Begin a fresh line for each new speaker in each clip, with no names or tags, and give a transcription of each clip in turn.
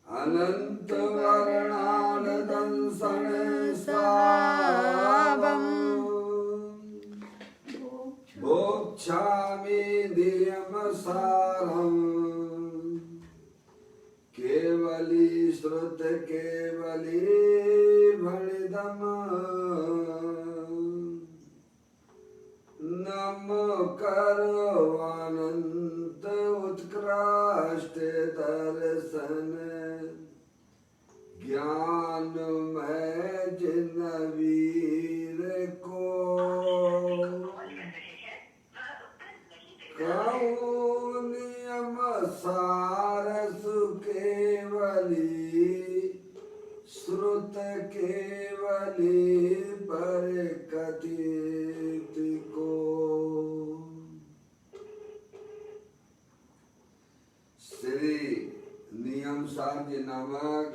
अनंत वर्णान दंसन सावम भोक्षामि नियम सारम केवली श्रुत केवली भणिदम नमो करो अनंत उत्कृष्ट दर्शन ज्ञान में जिन वीर को कहूँ नियम सारस केवली श्रुत केवली पर कथित को। श्री नियम सार जी नामक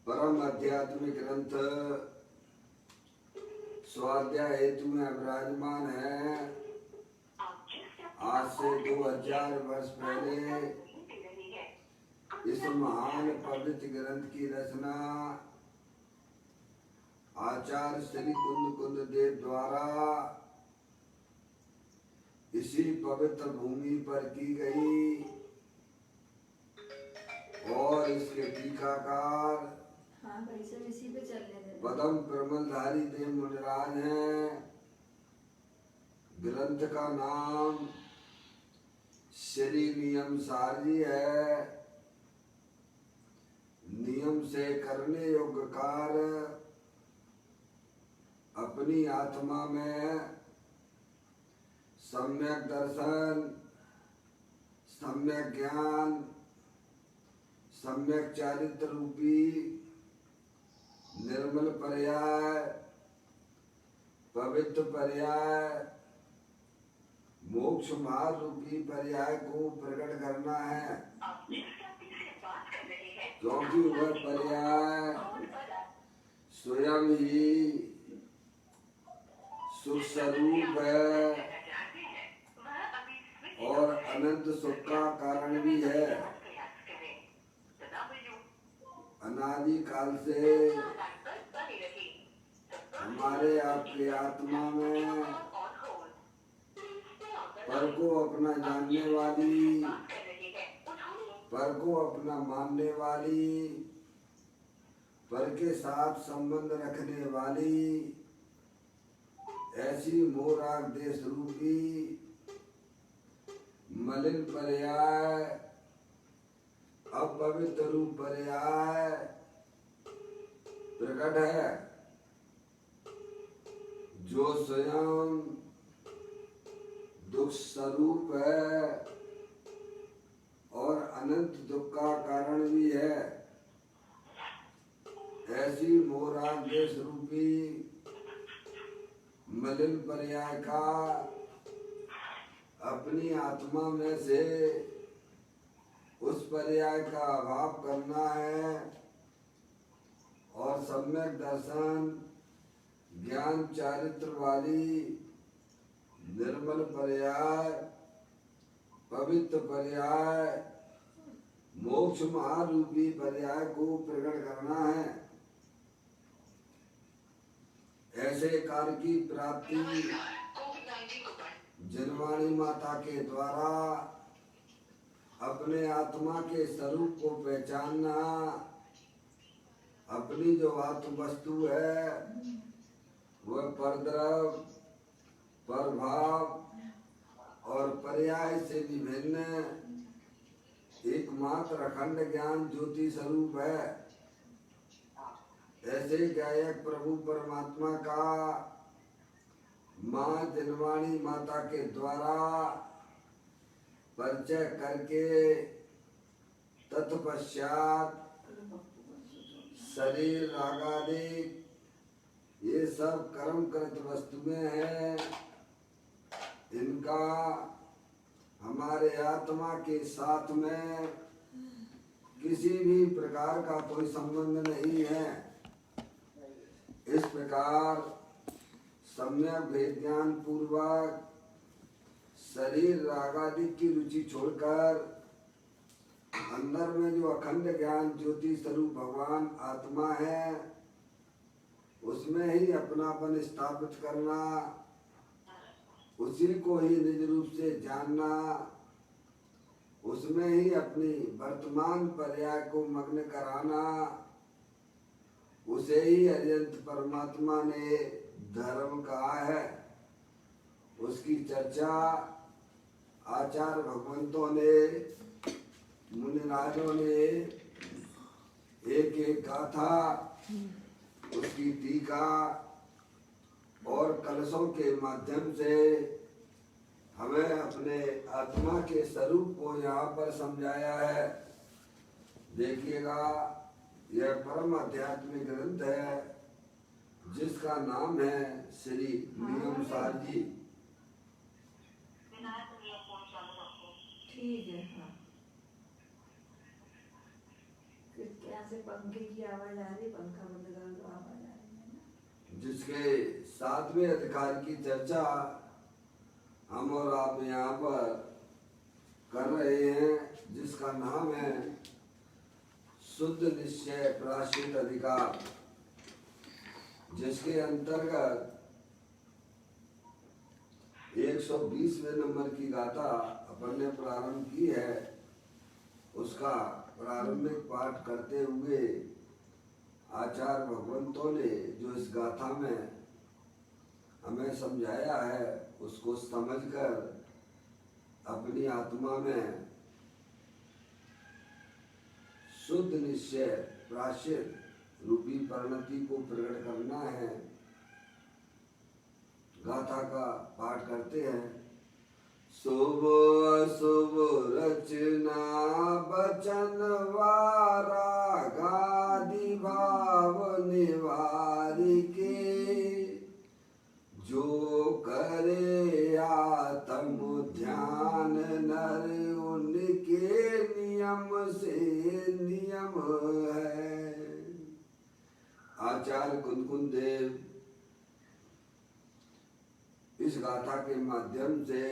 परम आध्यात्मिक ग्रंथ स्वाध्याय हेतु में विराजमान है। आज से 2000 वर्ष पहले इस महान पवित्र ग्रंथ की रचना आचार्य श्री कुंद देव द्वारा इसी पवित्र भूमि पर की गई और इसके टीकाकार पदम प्रमलधारी देव मुनिराज हैं। ग्रंथ का नाम श्री नियम सार जी है। नियम से करने योग्य कार्य अपनी आत्मा में सम्यक दर्शन, सम्यक ज्ञान, सम्यक चारित्र रूपी निर्मल पर्याय, पवित्र पर्याय, मोक्ष मार्ग रूपी पर्याय को प्रकट करना है। क्योंकि वह पर्याय स्वयं ही सुख स्वरूप है और अनंत सुख का कारण भी है। अनादि काल से हमारे आपके आत्मा में पर को अपना जानने वाली, पर को अपना मानने वाली, पर के साथ संबंध रखने वाली ऐसी मोराग देश रूपी मलिन पर्याय, अपवित्र रूप पर्याय प्रकट है, जो स्वयं दुख स्वरूप है और अनंत दुख का कारण भी है। ऐसी मोराग देश रूपी मलिन पर्याय का अपनी आत्मा में से उस पर्याय का अभाव करना है और सम्यक दर्शन, ज्ञान, चारित्र वाली निर्मल पर्याय, पवित्र पर्याय, मोक्ष महारूपी पर्याय को प्रकट करना है। ऐसे कार्य की प्राप्ति जनवाणी माता के द्वारा अपने आत्मा के स्वरूप को पहचानना, अपनी जो आत्म वस्तु है वह परद्रव्य, परभाव और पर्याय से विभिन्न एकमात्र अखंड ज्ञान ज्योति स्वरूप है। ऐसे गायक प्रभु परमात्मा का माँ जनवाणी माता के द्वारा परिचय करके तत्पश्चात शरीर रागादि ये सब कर्मकृत वस्तुएं हैं, इनका हमारे आत्मा के साथ में किसी भी प्रकार का कोई संबंध नहीं है। इस प्रकार सम्यक भेद ज्ञान पूर्वक शरीर रागादि की रुचि छोड़कर अंदर में जो अखंड ज्ञान ज्योति स्वरूप भगवान आत्मा है उसमें ही अपनापन स्थापित करना, उसी को ही निज रूप से जानना, उसमें ही अपनी वर्तमान पर्याय को मग्न कराना, उसे ही अरिहंत परमात्मा ने धर्म कहा है। उसकी चर्चा आचार्य भगवंतों ने, मुनिराजों ने एक एक गाथा, उसकी टीका और कलशों के माध्यम से हमें अपने आत्मा के स्वरूप को यहाँ पर समझाया है। देखिएगा, यह परम आध्यात्मिक ग्रंथ है जिसका नाम है श्री नियम सार जी।
ठीक है। हाँ, क्या से पंखे की आवाज आ रही, पंखा बंद कर दो, आवाज आ रही है ना।
जिसके 7वें अधिकार की चर्चा हम और आप यहाँ पर कर रहे हैं, जिसका नाम है शुद्ध निश्चय प्राश्चित अधिकार, जिसके अंतर्गत 120वें नंबर की गाथा अपन ने प्रारंभ की है। उसका प्रारंभिक पाठ करते हुए आचार्य भगवंतों ने जो इस गाथा में हमें समझाया है उसको समझकर अपनी आत्मा में शुद्ध निश्चय प्राश्चित रूपी परिणति को प्रकट करना है। गाथा का पाठ करते हैं। शुभ अशुभ रचना बचन वारा गादि भाव निवारी के, जो करे आत्म ध्यान नर उनके नियम से नियम है। आचार्य कुंदकुंद देव इस गाथा के माध्यम से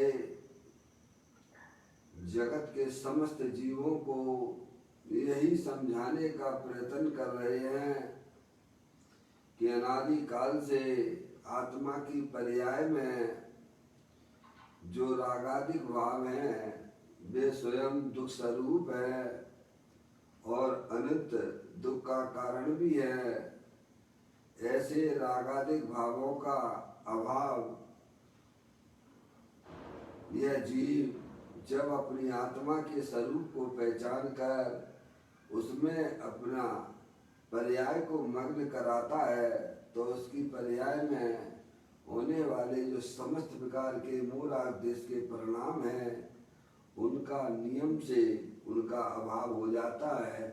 जगत के समस्त जीवों को यही समझाने का प्रयत्न कर रहे हैं कि अनादि काल से आत्मा की पर्याय में जो रागादिक भाव हैं वे स्वयं दुख स्वरूप है और अनंत दुख का कारण भी है। ऐसे रागादिक भावों का अभाव यह जीव जब अपनी आत्मा के स्वरूप को पहचान कर उसमें अपना पर्याय को मग्न कराता है तो उसकी पर्याय में होने वाले जो समस्त प्रकार के मूल आदेश के परिणाम हैं उनका नियम से उनका अभाव हो जाता है।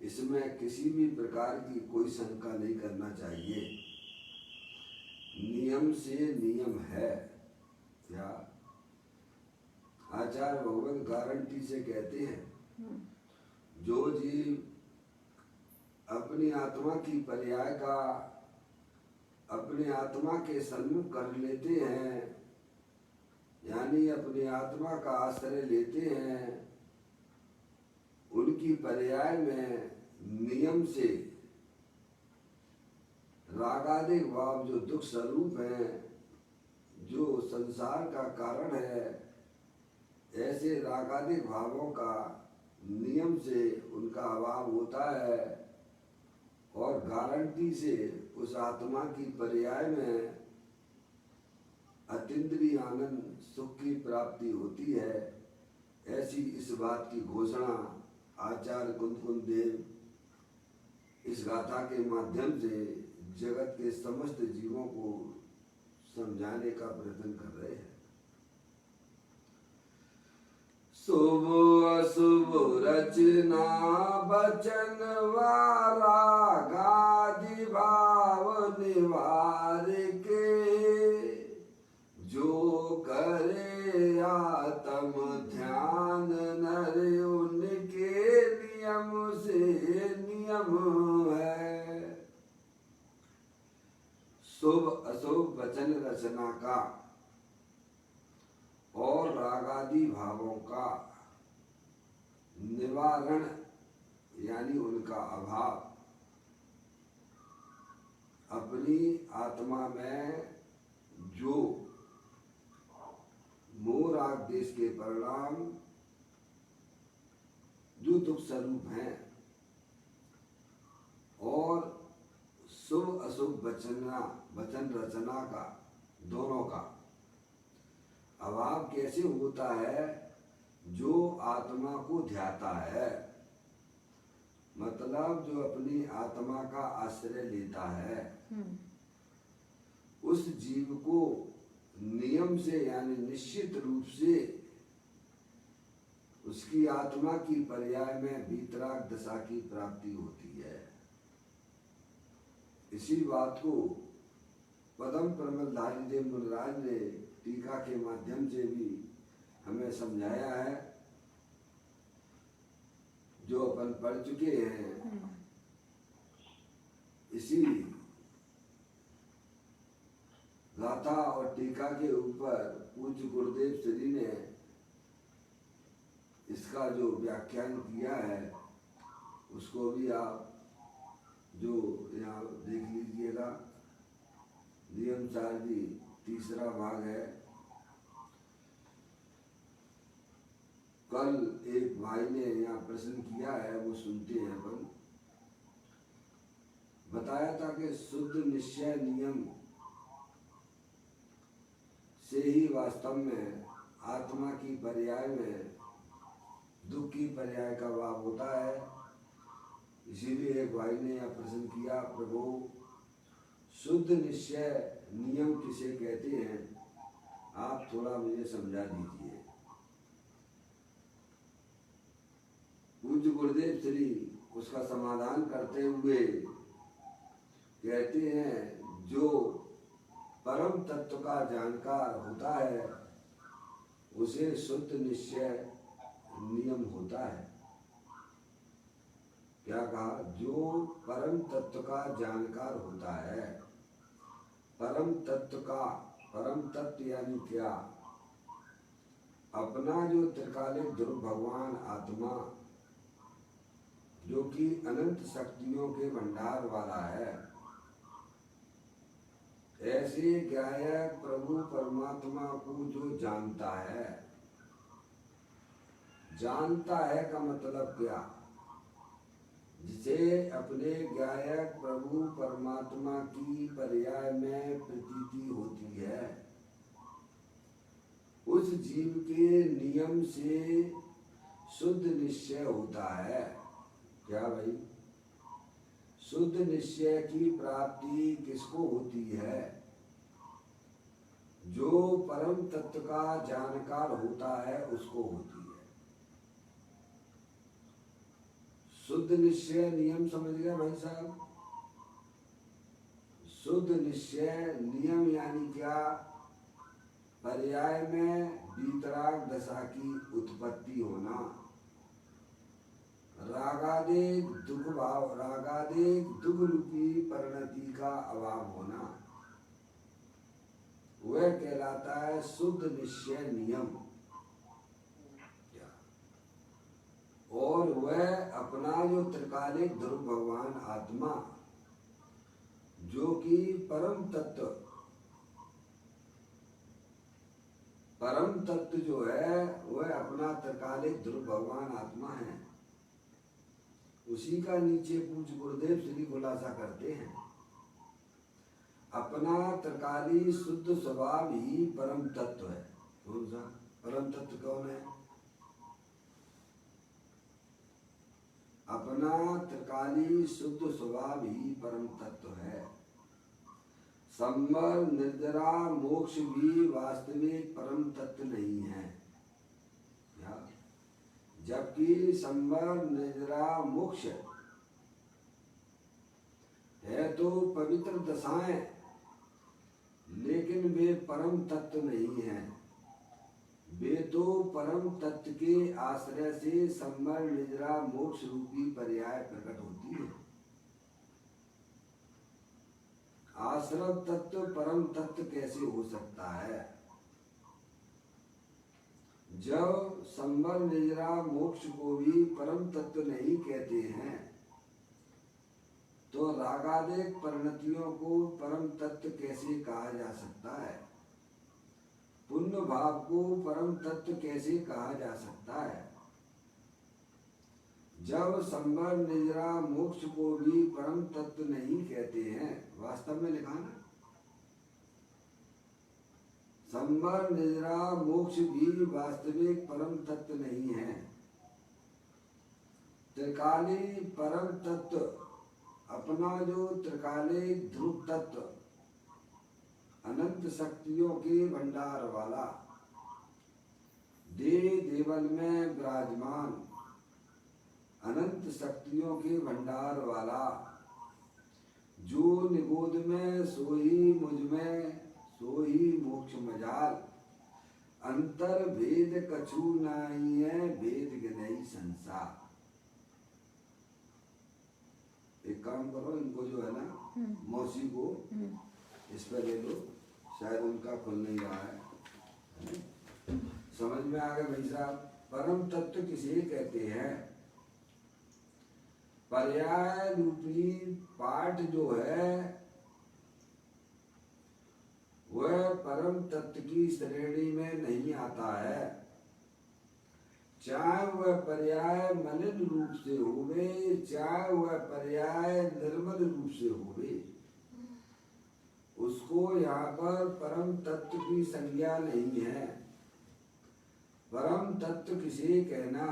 इसमें किसी भी प्रकार की कोई शंका नहीं करना चाहिए। नियम से नियम है क्या? आचार्य भगवान गारंटी से कहते हैं जो जीव अपनी आत्मा की पर्याय का अपने आत्मा के सन्मुख कर लेते हैं, यानी अपनी आत्मा का आश्रय लेते हैं, उनकी पर्याय में नियम से रागादिक भाव जो दुख स्वरूप है, जो संसार का कारण है, ऐसे रागादिक भावों का नियम से उनका अभाव होता है और गारंटी से उस आत्मा की पर्याय में अतीन्द्रिय आनंद सुख की प्राप्ति होती है। ऐसी इस बात की घोषणा आचार्य कुंदकुंद देव इस गाथा के माध्यम से जगत के समस्त जीवों को समझाने का प्रयत्न कर रहे हैं। शुभ अशुभ रचना बचन वारा गादि भाव निवार के, जो करे आत्म ध्यान नर उनके नियम से नियम है। शुभ अशुभ वचन रचना का और अनादि भावों का निवारण यानी उनका अभाव अपनी आत्मा में जो मोह राग देश के परिणाम जो दुख स्वरूप हैं और शुभ अशुभ वचन रचना का दोनों का अभाव कैसे होता है? जो आत्मा को ध्याता है, मतलब जो अपनी आत्मा का आश्रय लेता है, उस जीव को नियम से यानी निश्चित रूप से उसकी आत्मा की पर्याय में वीतराग दशा की प्राप्ति होती है। इसी बात को पदम प्रमलधारी देव मुनिराज ने टीका के माध्यम से भी हमें समझाया है, जो अपन पढ़ चुके हैं। इसी गाथा और टीका के ऊपर पूज्य गुरुदेव श्री ने इसका जो व्याख्यान किया है उसको भी आप जो यहाँ देख लीजिएगा। नियम सार जी तीसरा भाग है। कल एक भाई ने यहाँ प्रश्न किया है, वो सुनते हैं अपन। बताया था कि शुद्ध निश्चय नियम से ही वास्तव में आत्मा की पर्याय में दुख की पर्याय का भाव होता है। इसीलिए एक भाई ने यह प्रश्न किया, प्रभु शुद्ध निश्चय नियम किसे कहते हैं, आप थोड़ा मुझे समझा दीजिए। पूज्य गुरुदेव श्री उसका समाधान करते हुए कहते हैं, जो परम तत्व का जानकार होता है उसे शुद्ध निश्चय नियम होता है। क्या कहा? जो परम तत्व का जानकार होता है। परम तत्व का, परम तत्व यानी क्या? अपना जो त्रिकालिक ध्रुव भगवान आत्मा जो कि अनंत शक्तियों के भंडार वाला है, ऐसे गायक प्रभु परमात्मा को जो जानता है। जानता है का मतलब क्या? जिसे अपने गायक प्रभु परमात्मा की पर्याय में प्रतीति होती है, उस जीव के नियम से शुद्ध निश्चय होता है। क्या भाई? शुद्ध निश्चय की प्राप्ति किसको होती है? जो परम तत्व का जानकार होता है उसको होती है। शुद्ध निश्चय नियम समझ गए भाई साहब? शुद्ध निश्चय नियम यानी क्या? पर्याय में वीतराग दशा की उत्पत्ति होना, रागादेग दुख भाव, रागादेग दुख रूपी परिणति का अभाव होना, वह कहलाता है शुद्ध निश्चय नियम। और वह अपना जो त्रिकालिक ध्रुव भगवान आत्मा जो कि परम तत्व जो है वह अपना त्रिकालिक ध्रुव भगवान आत्मा है। उसी का नीचे पूज्य गुरुदेव श्री खुलासा करते हैं, अपना त्रिकाली शुद्ध स्वभाव ही परम तत्व है। कौन सा परम तत्व कौन है? अपना त्रिकाली शुद्ध स्वभाव ही परम तत्व है। संवर निर्जरा मोक्ष भी वास्तविक परम तत्व नहीं है। जबकि संवर निर्जरा मोक्ष है तो पवित्र दशाएं, लेकिन वे परम तत्व नहीं है। वे तो परम तत्व के आश्रय से संवर निजरा मोक्ष रूपी पर्याय प्रकट होती है। आश्रव तत्व परम तत्व कैसे हो सकता है? जब संबर निजरा मोक्ष को भी परम तत्व नहीं कहते हैं तो रागादिक परिणतियों को परम तत्व कैसे कहा जा सकता है? पुण्य भाव को परम तत्व कैसे कहा जा सकता है? जब संबर निजरा मोक्ष को भी परम तत्व नहीं कहते हैं, वास्तव में लिखा ना, संबर निजरा मोक्ष भी वास्तविक परम तत्व नहीं है। त्रिकाली परम तत्व अपना जो त्रिकालिक ध्रुव तत्व अनंत शक्तियों के भंडार वाला देवल में विराजमान अनंत शक्तियों के भंडार वाला जो निगोद में सोई मुझ में सोई मोक्ष मजाल अंतर भेद कछु नाई है भेद गिनई संसार। एक काम करो, इनको जो है ना मौसी को इस पर ले लो, शायद उनका खुल नहीं रहा है। समझ में आ गया भाई साहब? परम तत्व किसे कहते हैं? पर्याय रूपी पाठ जो है वह परम तत्व की श्रेणी में नहीं आता है, चाहे वह पर्याय मलिन रूप से होवे, चाहे वह पर्याय निर्मल रूप से होवे, उसको यहाँ पर परम तत्व की संज्ञा नहीं है। परम तत्व किसे कहना?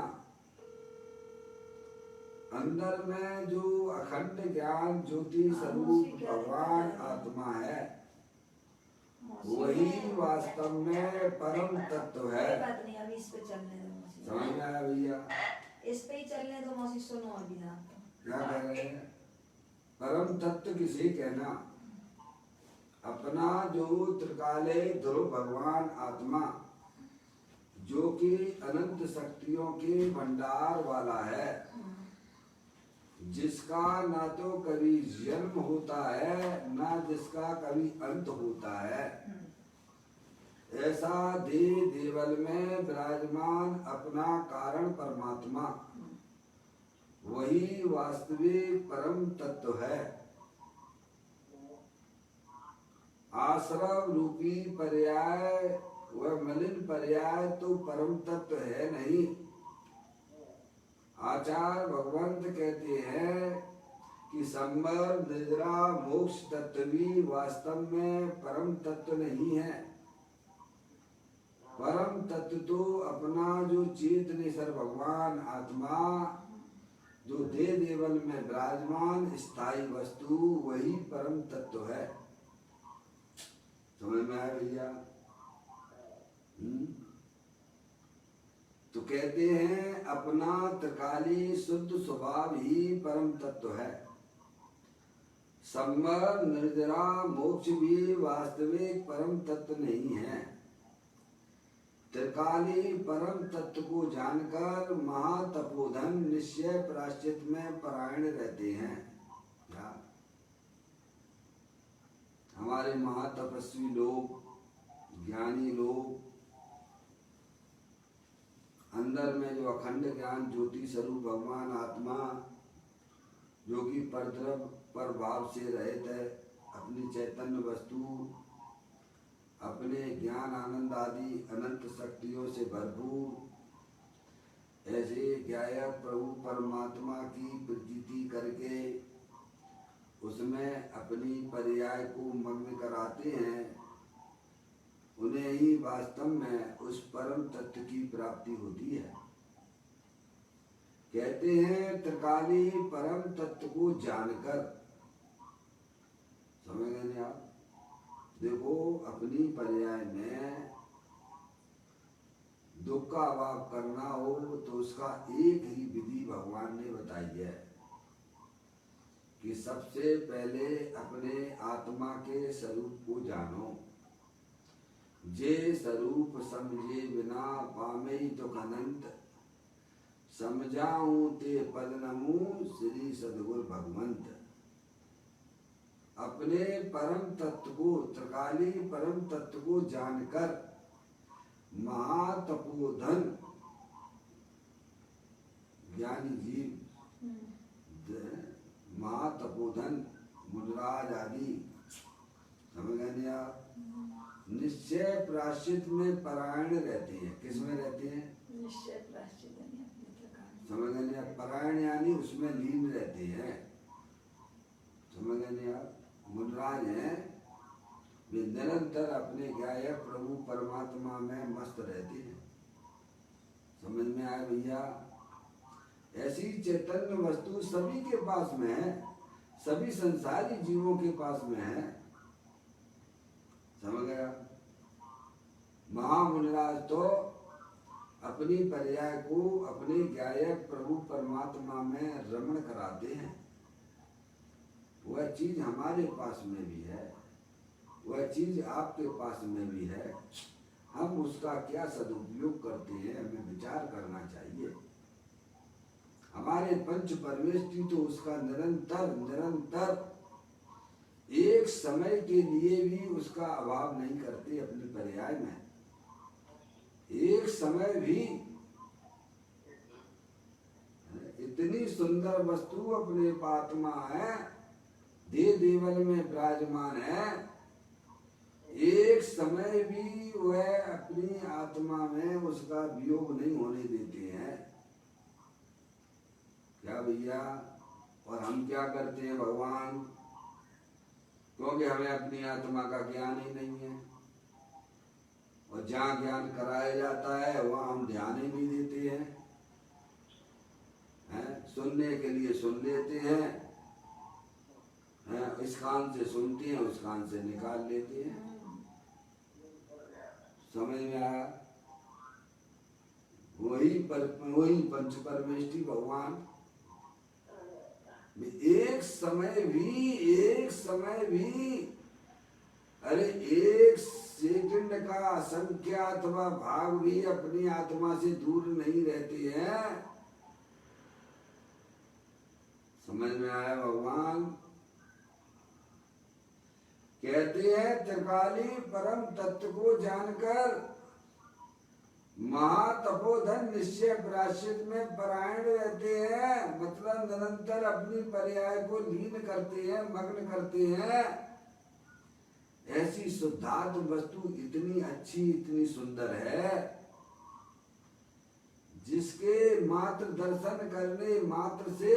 अंदर में जो अखंड ज्ञान ज्योति स्वरूप भगवान आत्मा है वही वास्तव में परम तत्व है।
बात नहीं, अभी इस पे चलने दो मौसी।
समझ में आया भैया?
इस पे ही चलने दो मौसी, सुनो अभी आप
क्या कह रहे हैं? परम तत्व किसे कहना? अपना जो त्रिकाले ध्रुव भगवान आत्मा जो कि अनंत शक्तियों के भंडार वाला है, जिसका ना तो कभी जन्म होता है ना जिसका कभी अंत होता है, ऐसा देवल में विराजमान अपना कारण परमात्मा वही वास्तविक परम तत्व है। आश्रव रूपी पर्याय वह मलिन पर्याय तो परम तत्व है नहीं। आचार्य भगवंत कहते हैं कि संबर निद्रा मोक्ष तत्व भी वास्तव में परम तत्व नहीं है। परम तत्व तो अपना जो चेतनेश्वर भगवान आत्मा जो देवल में विराजमान स्थायी वस्तु वही परम तत्व है। समझ में आया भैया? तो कहते हैं अपना त्रिकाली शुद्ध स्वभाव ही परम तत्व है। संबर निर्जरा मोक्ष भी वास्तविक परम तत्व नहीं है। त्रिकाली परम तत्व को जानकर महातपोधन निश्चय प्रायश्चित में परायण रहते हैं। क्या हमारे महातपस्वी लोग, ज्ञानी लोग, अंदर में जो अखंड ज्ञान ज्योति स्वरूप भगवान आत्मा जो कि परद्रव पर भाव से रहित है, अपनी चैतन्य वस्तु अपने ज्ञान आनंद आदि अनंत शक्तियों से भरपूर, ऐसे ज्ञायक प्रभु परमात्मा की प्रतीति करके उसमें अपनी पर्याय को मग्न कराते हैं, उन्हें ही वास्तव में उस परम तत्व की प्राप्ति होती है। कहते हैं त्रिकाली परम तत्व को जानकर, समझ गए आप? देखो अपनी पर्याय में दुख का अभाव करना हो तो उसका एक ही विधि भगवान ने बताई है कि सबसे पहले अपने आत्मा के स्वरूप को जानो। जे स्वरूप समझे बिना पामे दुख अनंत, समझाऊं ते पद नमू श्री सदगुरु भगवंत। अपने परम तत्व को, त्रिकाली परम तत्व को जानकर महातपोधन ज्ञानी जीव, महातपोधन मुद्राज आदि, समझ गए आप? निश्चय प्रायश्चित में परायण रहते हैं। किस में रहते हैं?
निश्चय प्रायश्चित अपने प्रकार।
समझ गए आप? परायण यानी उसमें लीन रहते हैं। समझ गए आप? मुद्राज हैं वे निरंतर अपने गायक प्रभु परमात्मा में मस्त रहते हैं। समझ में आया भैया? ऐसी चैतन्य वस्तु सभी के पास में है, सभी संसारी जीवों के पास में है। समझ गया? महामुनिराज तो अपनी पर्याय को अपने गायक प्रभु परमात्मा में रमण कराते हैं। वह चीज हमारे पास में भी है, वह चीज आपके पास में भी है। हम उसका क्या सदुपयोग करते हैं, हमें विचार करना चाहिए। हमारे पंच परमेष्ठी तो उसका निरंतर निरंतर एक समय के लिए भी उसका अभाव नहीं करते। अपनी पर्याय में एक समय भी इतनी सुंदर वस्तु अपने आत्मा है, दे देवल में विराजमान है, एक समय भी वह अपनी आत्मा में उसका वियोग नहीं होने देते हैं। क्या भैया? और हम क्या करते हैं भगवान? क्योंकि हमें अपनी आत्मा का ज्ञान ही नहीं है, और जहाँ ज्ञान कराया जाता है वहाँ हम ध्यान ही नहीं देते हैं। सुनने के लिए सुन लेते हैं, इस कान से सुनते हैं, उस कान से निकाल लेते हैं। समझ में आया? वही पंच परमेष्ठी भगवान एक समय भी अरे एक सेकंड का असंख्या अथवा भाग भी अपनी आत्मा से दूर नहीं रहते हैं। समझ में आया भगवान? कहते हैं त्रिकाली परम तत्व को जानकर महातपोधन निश्चय प्रायश्चित में परायण रहते हैं। मतलब निरंतर अपनी पर्याय को लीन करते हैं, मग्न करते हैं। ऐसी शुद्धात्म वस्तु इतनी अच्छी, इतनी सुंदर है, जिसके मात्र दर्शन करने मात्र से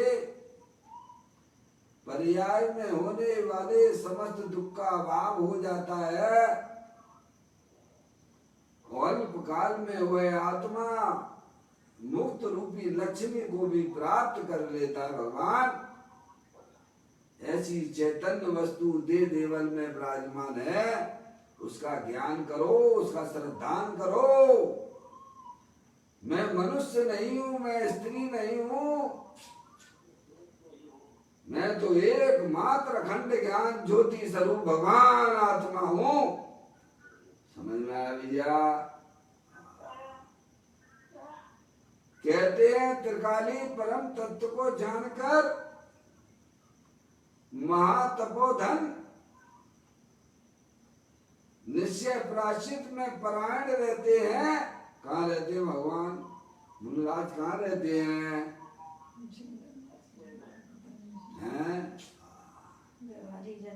पर्याय में होने वाले समस्त दुख का अभाव हो जाता है। अल्प काल में वह आत्मा मुक्त रूपी लक्ष्मी को भी प्राप्त कर लेता है भगवान। ऐसी चैतन्य वस्तु दे देवल में विराजमान है, उसका ज्ञान करो, उसका श्रद्धान करो। मैं मनुष्य नहीं हूं, मैं स्त्री नहीं हूं, मैं तो एकमात्र अखंड ज्ञान ज्योति स्वरूप भगवान आत्मा हूं। समझ में आया भैया? कहते हैं त्रिकाली परम तत्व को जानकर महातपोधन निश्चय प्रायश्चित में परायण रहते हैं। कहाँ रहते हैं भगवान? मुनिराज कहाँ रहते हैं?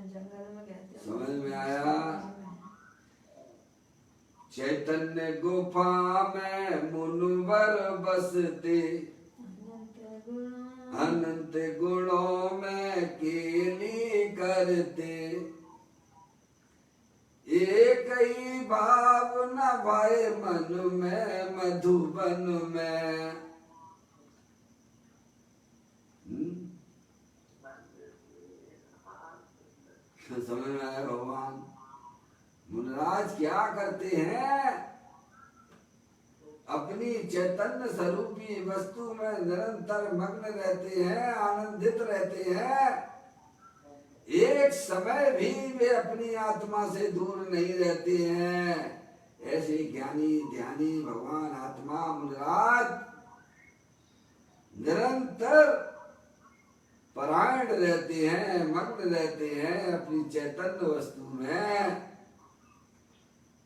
जंगल में रहते हैं।
समझ में आया? चैतन्य गुफा में मुनिवर बसते, अनंत गुणों में केली करते, एक ही भाव न भाए मन में मधुबन में। समझ में आया भगवान? मुनिराज क्या करते हैं? अपनी चैतन्य स्वरूपी वस्तु में निरंतर मग्न रहते हैं, आनंदित रहते हैं। एक समय भी वे अपनी आत्मा से दूर नहीं रहते हैं। ऐसे ज्ञानी ध्यानी भगवान आत्मा मुनिराज निरंतर परायण रहते हैं, मग्न रहते हैं अपनी चैतन्य वस्तु में।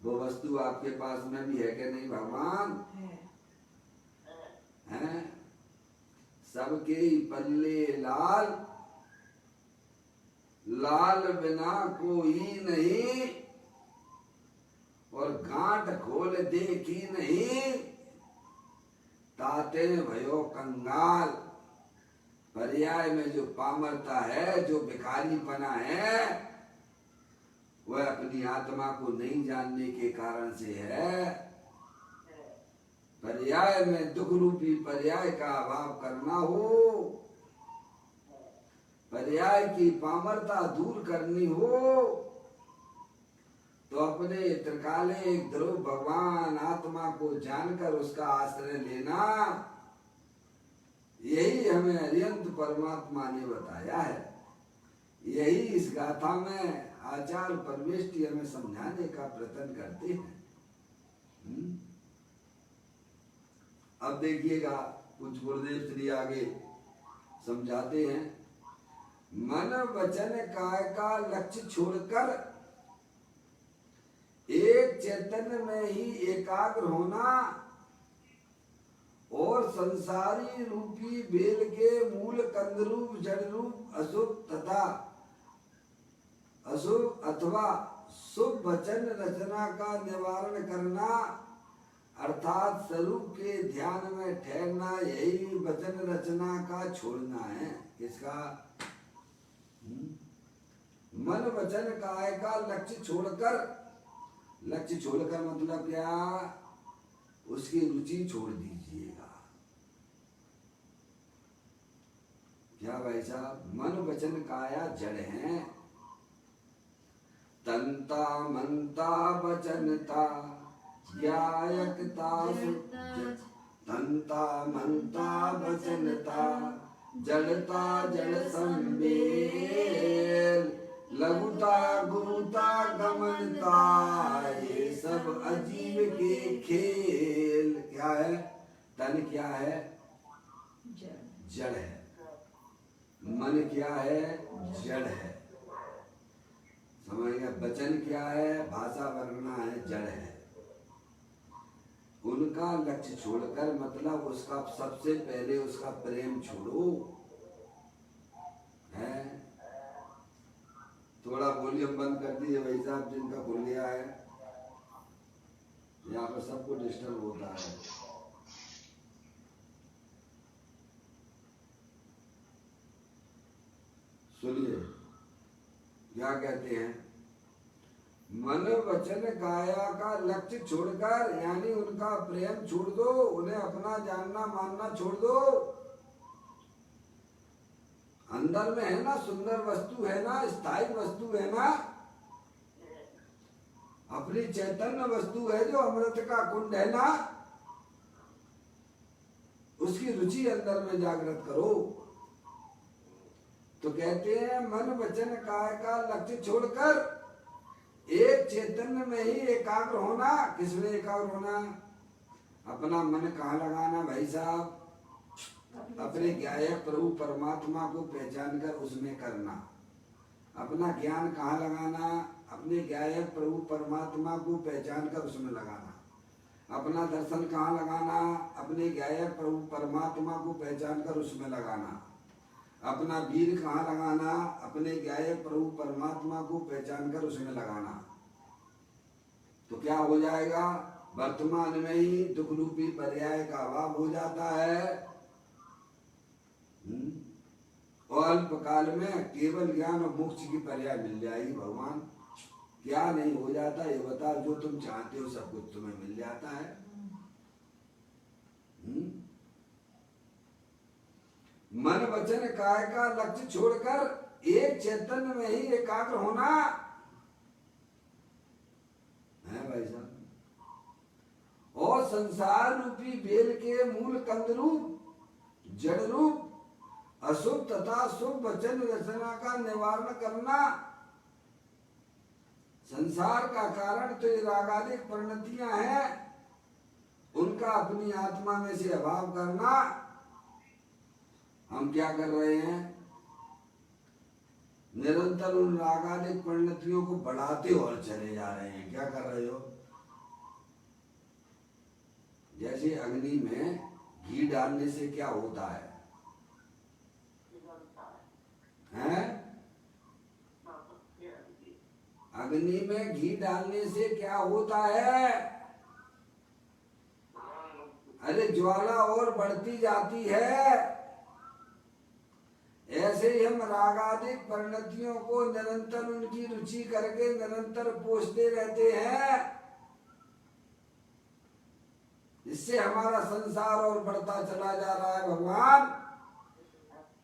वो वस्तु आपके पास में भी है कि नहीं भगवान? हैं? सबके ही पल्ले लाल, लाल बिना कोई नहीं, और गांठ खोल देखी नहीं, ताते भयो कंगाल। पर्याय में जो पामरता है, जो भिखारीपना है, वह अपनी आत्मा को नहीं जानने के कारण से है। पर्याय में दुख रूपी पर्याय का अभाव करना हो, पर्याय की पामरता दूर करनी हो, तो अपने त्रिकाले ध्रुव भगवान आत्मा को जानकर उसका आश्रय लेना, यही हमें अरिहंत परमात्मा ने बताया है। यही इस गाथा में आचार्य परमेष्ठी हमें समझाने का प्रयत्न करते हैं। अब देखिएगा कुछ गुरुदेव श्री आगे समझाते हैं। मन वचन काय का लक्ष्य छोड़कर एक चैतन्य में ही एकाग्र होना, और संसारी रूपी बेल के मूल कंदरूप जड़ रूप अशुभ तथा अशुभ अथवा शुभ वचन रचना का निवारण करना, अर्थात स्वरूप के ध्यान में ठहरना, यही वचन रचना का छोड़ना है। किसका? मन वचन काय का लक्ष्य छोड़कर, लक्ष्य छोड़कर मतलब क्या? उसकी रुचि छोड़ दीजिएगा। क्या भाई साहब? मन वचन काया जड़ है। तंता मनता वचनता ज्ञायकता, तंता मनता वचनता जड़ता जड़ संवेल, लघुता गुरुता गमनता, ये सब अजीब के खेल। क्या है? तन क्या है? जड़ है। मन क्या है? जड़ है। समझ गया? वचन क्या है? भाषा वर्णना है, जड़ है। उनका लक्ष्य छोड़कर मतलब उसका सबसे पहले उसका प्रेम छोड़ो। है? थोड़ा वॉल्यूम बंद कर दिए भाई साहब, जिनका खुल गया है। यहाँ पर सबको डिस्टर्ब होता है। सुनिए क्या कहते हैं। मन वचन काया का लक्ष्य छोड़कर, यानी उनका प्रेम छोड़ दो, उन्हें अपना जानना मानना छोड़ दो। अंदर में है ना सुंदर वस्तु, है ना स्थायी वस्तु, है ना अपनी चैतन्य वस्तु है, जो अमृत का कुंड है ना, उसकी रुचि अंदर में जागृत करो। तो कहते हैं मन वचन काय का लक्ष्य छोड़कर एक चैतन्य में ही एकाग्र होना। किसमें एकाग्र होना? अपना मन कहाँ लगाना भाई साहब? अपने ज्ञायक प्रभु परमात्मा को पहचान कर उसमें करना। अपना ज्ञान कहाँ लगाना? अपने ज्ञायक प्रभु परमात्मा को पहचान कर उसमें लगाना। अपना दर्शन कहाँ लगाना? अपने ज्ञायक प्रभु परमात्मा को पहचान कर उसमें लगाना। अपना वीर कहाँ लगाना? अपने ज्ञायक प्रभु परमात्मा को पहचान कर उसमें लगाना। तो क्या हो जाएगा? वर्तमान में ही दुख रूपी पर्याय का अभाव हो जाता है, और अल्प काल में केवल ज्ञान और मोक्ष की पर्याय मिल जाएगी। भगवान क्या नहीं हो जाता ये बताओ? जो तुम चाहते हो सब कुछ तुम्हें मिल जाता है। मन वचन काय का लक्ष्य छोड़कर एक चैतन्य में ही एकाग्र होना है भाई साहब। और संसार रूपी बेल के मूल कंदरूप जड़ रूप अशुभ तथा शुभ वचन रचना का निवारण करना। संसार का कारण तो ये रागादिक परिणतियां हैं, उनका अपनी आत्मा में से अभाव करना। हम क्या कर रहे हैं? निरंतर उन रागादिक परिणतियों को बढ़ाते और चले जा रहे हैं। क्या कर रहे हो? जैसे अग्नि में घी डालने से क्या होता है? हैं? अग्नि में घी डालने से क्या होता है? अरे ज्वाला और बढ़ती जाती है। ऐसे ही हम रागादिक परिणतियों को निरंतर उनकी रुचि करके निरंतर पोषते रहते हैं। इससे हमारा संसार और बढ़ता चला जा रहा है। भगवान,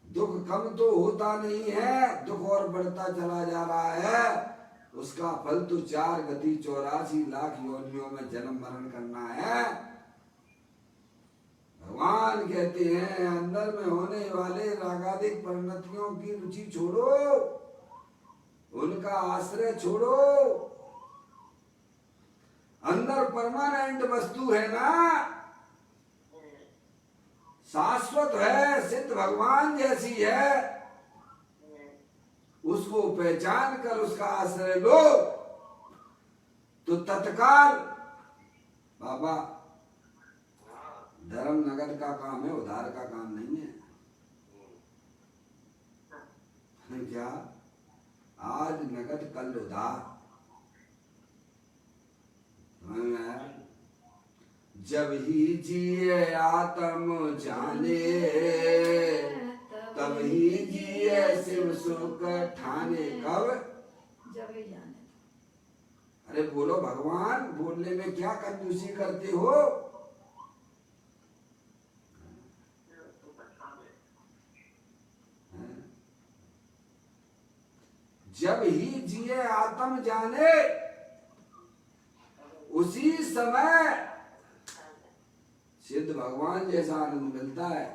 दुख कम तो होता नहीं है, दुख और बढ़ता चला जा रहा है। उसका फल तो 4 गति 84 लाख योनियों में जन्म मरण करना है। भगवान कहते हैं अंदर में होने वाले रागादिक परिणतियों की रुचि छोड़ो, उनका आश्रय छोड़ो। अंदर परमानेंट वस्तु है ना, शाश्वत है, सिद्ध भगवान जैसी है, उसको पहचान कर उसका आश्रय लो तो तत्काल। बाबा, धर्म नगद का काम है, उधार का काम नहीं है। क्या? आज नगद कल उधार। जब ही जिए आत्म जाने, तब ही जिए शिव सुख ठाने। कब?
जब ही जाने।
अरे बोलो भगवान, बोलने में क्या कंजूसी करते हो? जब ही जिए आत्म जाने, उसी समय सिद्ध भगवान जैसा आनंद मिलता है।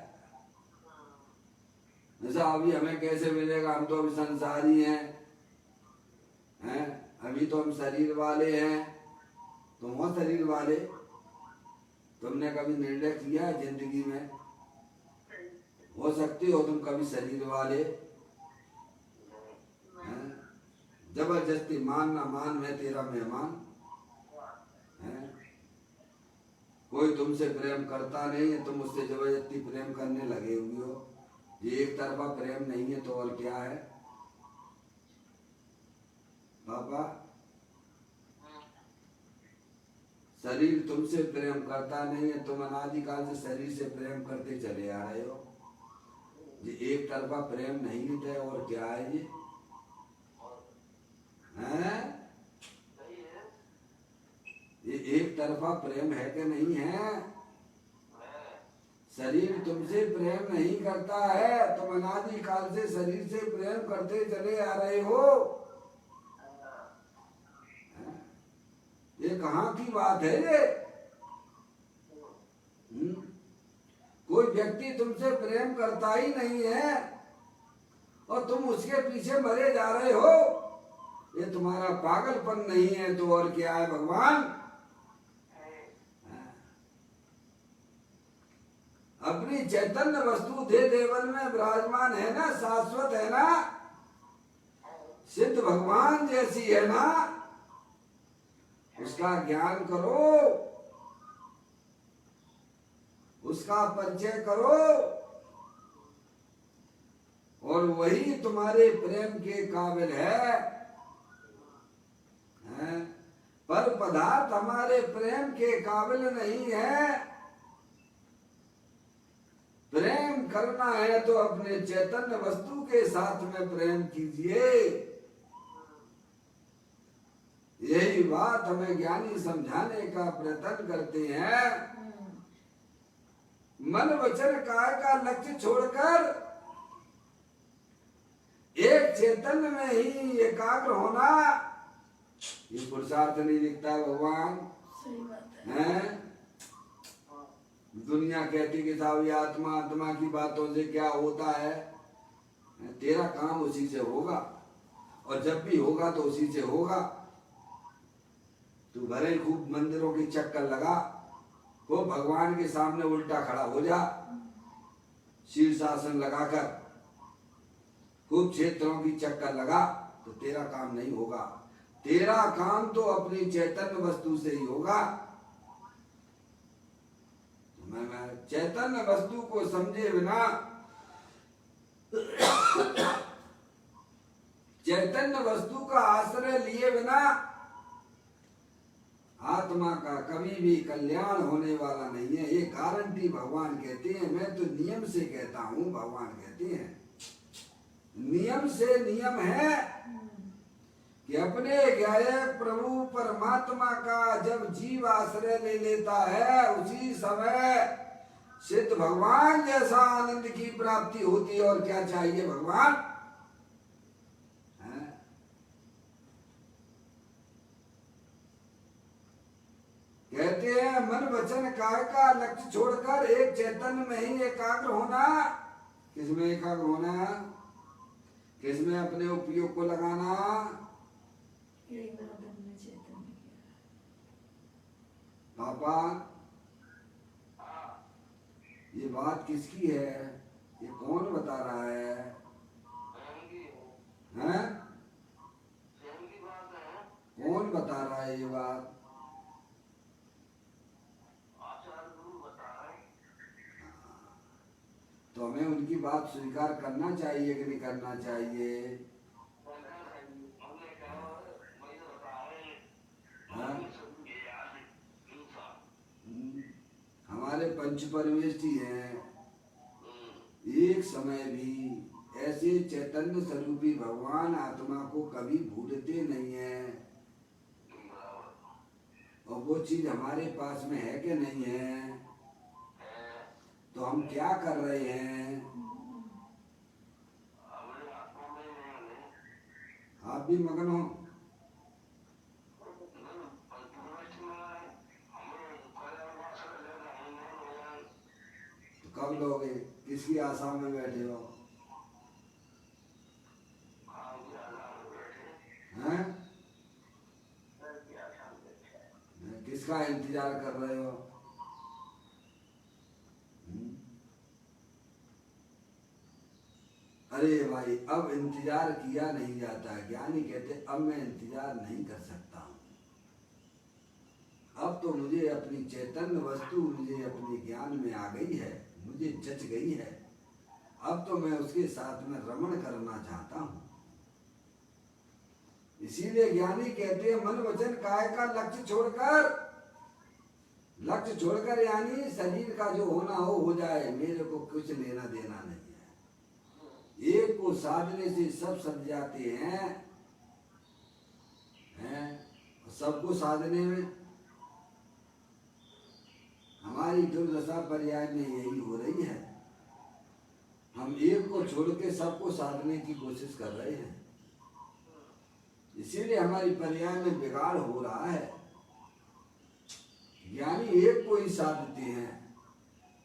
जैसा अभी हमें कैसे मिलेगा? हम तो अभी संसारी हैं? अभी तो हम शरीर वाले हैं। तुम हो शरीर वाले? तुमने कभी निर्णय किया जिंदगी में? हो सकते हो तुम कभी शरीर वाले? जबरदस्ती मान ना मान, मैं तेरा मेहमान। कोई तुमसे प्रेम करता नहीं है, तुम उससे जबरदस्ती प्रेम करने लगे हुए हो। ये एक तरफा प्रेम नहीं है तो और क्या है? बाबा, शरीर तुमसे प्रेम करता नहीं है, तुम अनादिकाल से शरीर से प्रेम करते चले आ रहे हो। ये एक तरफा प्रेम नहीं है और क्या है ये? हैं? ये एक तरफा प्रेम है कि नहीं है? शरीर तुमसे प्रेम नहीं करता है, तुम अनादिकाल से शरीर से प्रेम करते चले आ रहे हो। ये कहाँ की बात है ये? कोई व्यक्ति तुमसे प्रेम करता ही नहीं है और तुम उसके पीछे मरे जा रहे हो। ये तुम्हारा पागलपन नहीं है तो और क्या है भगवान? अपनी चैतन्य वस्तु दे देवन में विराजमान है ना, शाश्वत है ना, सिद्ध भगवान जैसी है ना, उसका ज्ञान करो, उसका परिचय करो और वही तुम्हारे प्रेम के काबिल है। पर पदार्थ हमारे प्रेम के काबिल नहीं है। प्रेम करना है तो अपने चैतन्य वस्तु के साथ में प्रेम कीजिए। यही बात हमें ज्ञानी समझाने का प्रयत्न करते हैं। मन वचन काय का लक्ष्य छोड़कर एक चैतन्य में ही एकाग्र होना, ये पुरुषार्थ नहीं दिखता भगवान।
सही बात है।
हैं? दुनिया कहती कि साहब आत्मा आत्मा की बातों से क्या होता है? तेरा काम उसी से होगा और जब भी होगा तो उसी से होगा। तू भले खूब मंदिरों की चक्कर लगा, खूब भगवान के सामने उल्टा खड़ा हो जा, शीर्षासन लगाकर खूब क्षेत्रों की चक्कर लगा, तो तेरा काम नहीं होगा। तेरा काम तो अपनी चैतन्य वस्तु से ही होगा। चैतन्य वस्तु को समझे बिना, चैतन्य वस्तु का आश्रय लिए बिना आत्मा का कभी भी कल्याण होने वाला नहीं है। ये गारंटी भगवान कहते हैं। मैं तो नियम से कहता हूँ, भगवान कहते हैं नियम से नियम है कि अपने गायक प्रभु परमात्मा का जब जीव आश्रय ले लेता है, उसी समय सिद्ध भगवान जैसा आनंद की प्राप्ति होती है। और क्या चाहिए भगवान? कहते हैं मन वचन काय का लक्ष्य छोड़कर एक चैतन्य में ही एकाग्र होना। किसमें एकाग्र होना? किसमें अपने उपयोग को लगाना? पापा ये बात किसकी है? ये कौन बता रहा है? हैं? कौन बता रहा है ये बात? तो हमें उनकी बात स्वीकार करना चाहिए कि नहीं करना चाहिए? हमारे पंच परमेष्ठी हैं, एक समय भी ऐसे चैतन्य स्वरूपी भगवान आत्मा को कभी भूलते नहीं है। और वो चीज हमारे पास में है कि नहीं है? तो हम क्या कर रहे हैं? आप भी मगन हो? तो कब लोगे? किसकी आशा में बैठे हो? हैं? किसका इंतजार कर रहे हो? अरे भाई, अब इंतजार किया नहीं जाता। ज्ञानी कहते अब मैं इंतजार नहीं कर सकता हूँ। अब तो मुझे अपनी चैतन्य वस्तु मुझे अपने ज्ञान में आ गई है, मुझे जच गई है। अब तो मैं उसके साथ में रमण करना चाहता हूँ। इसीलिए ज्ञानी कहते हैं मन वचन काय का लक्ष्य छोड़कर यानी शरीर का जो होना हो जाए, मेरे को कुछ लेना देना नहीं है। एक को साधने से सब सज जाते हैं, सबको साधने में हमारी दुर्दशा पर्याय में यही हो रही है। हम एक को छोड़ के सबको साधने की कोशिश कर रहे हैं, इसीलिए हमारी पर्याय में बिगाड़ हो रहा है। ज्ञानी एक को ही साधते हैं।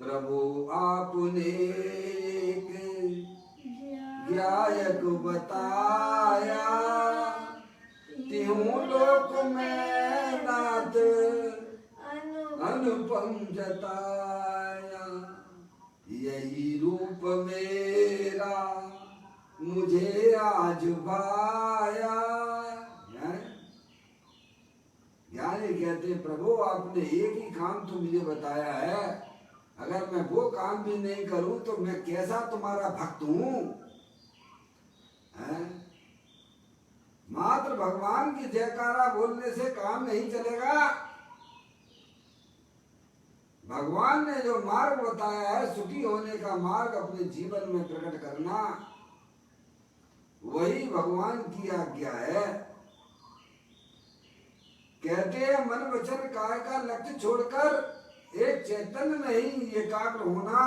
प्रभु आपने एक ज्ञायक बताया, तिहु लोक में नाथ अनुपम जताया। यही रूप मेरा मुझे आज भाया। ज्ञानी कहते प्रभु आपने एक ही काम तो मुझे बताया है, अगर मैं वो काम भी नहीं करूं तो मैं कैसा तुम्हारा भक्त हूं? मात्र भगवान की जयकारा बोलने से काम नहीं चलेगा। भगवान ने जो मार्ग बताया है, सुखी होने का मार्ग अपने जीवन में प्रकट करना, वही भगवान की आज्ञा है। कहते हैं मन वचन काय का लक्ष्य छोड़कर एक चैतन्य में ही एकाग्र होना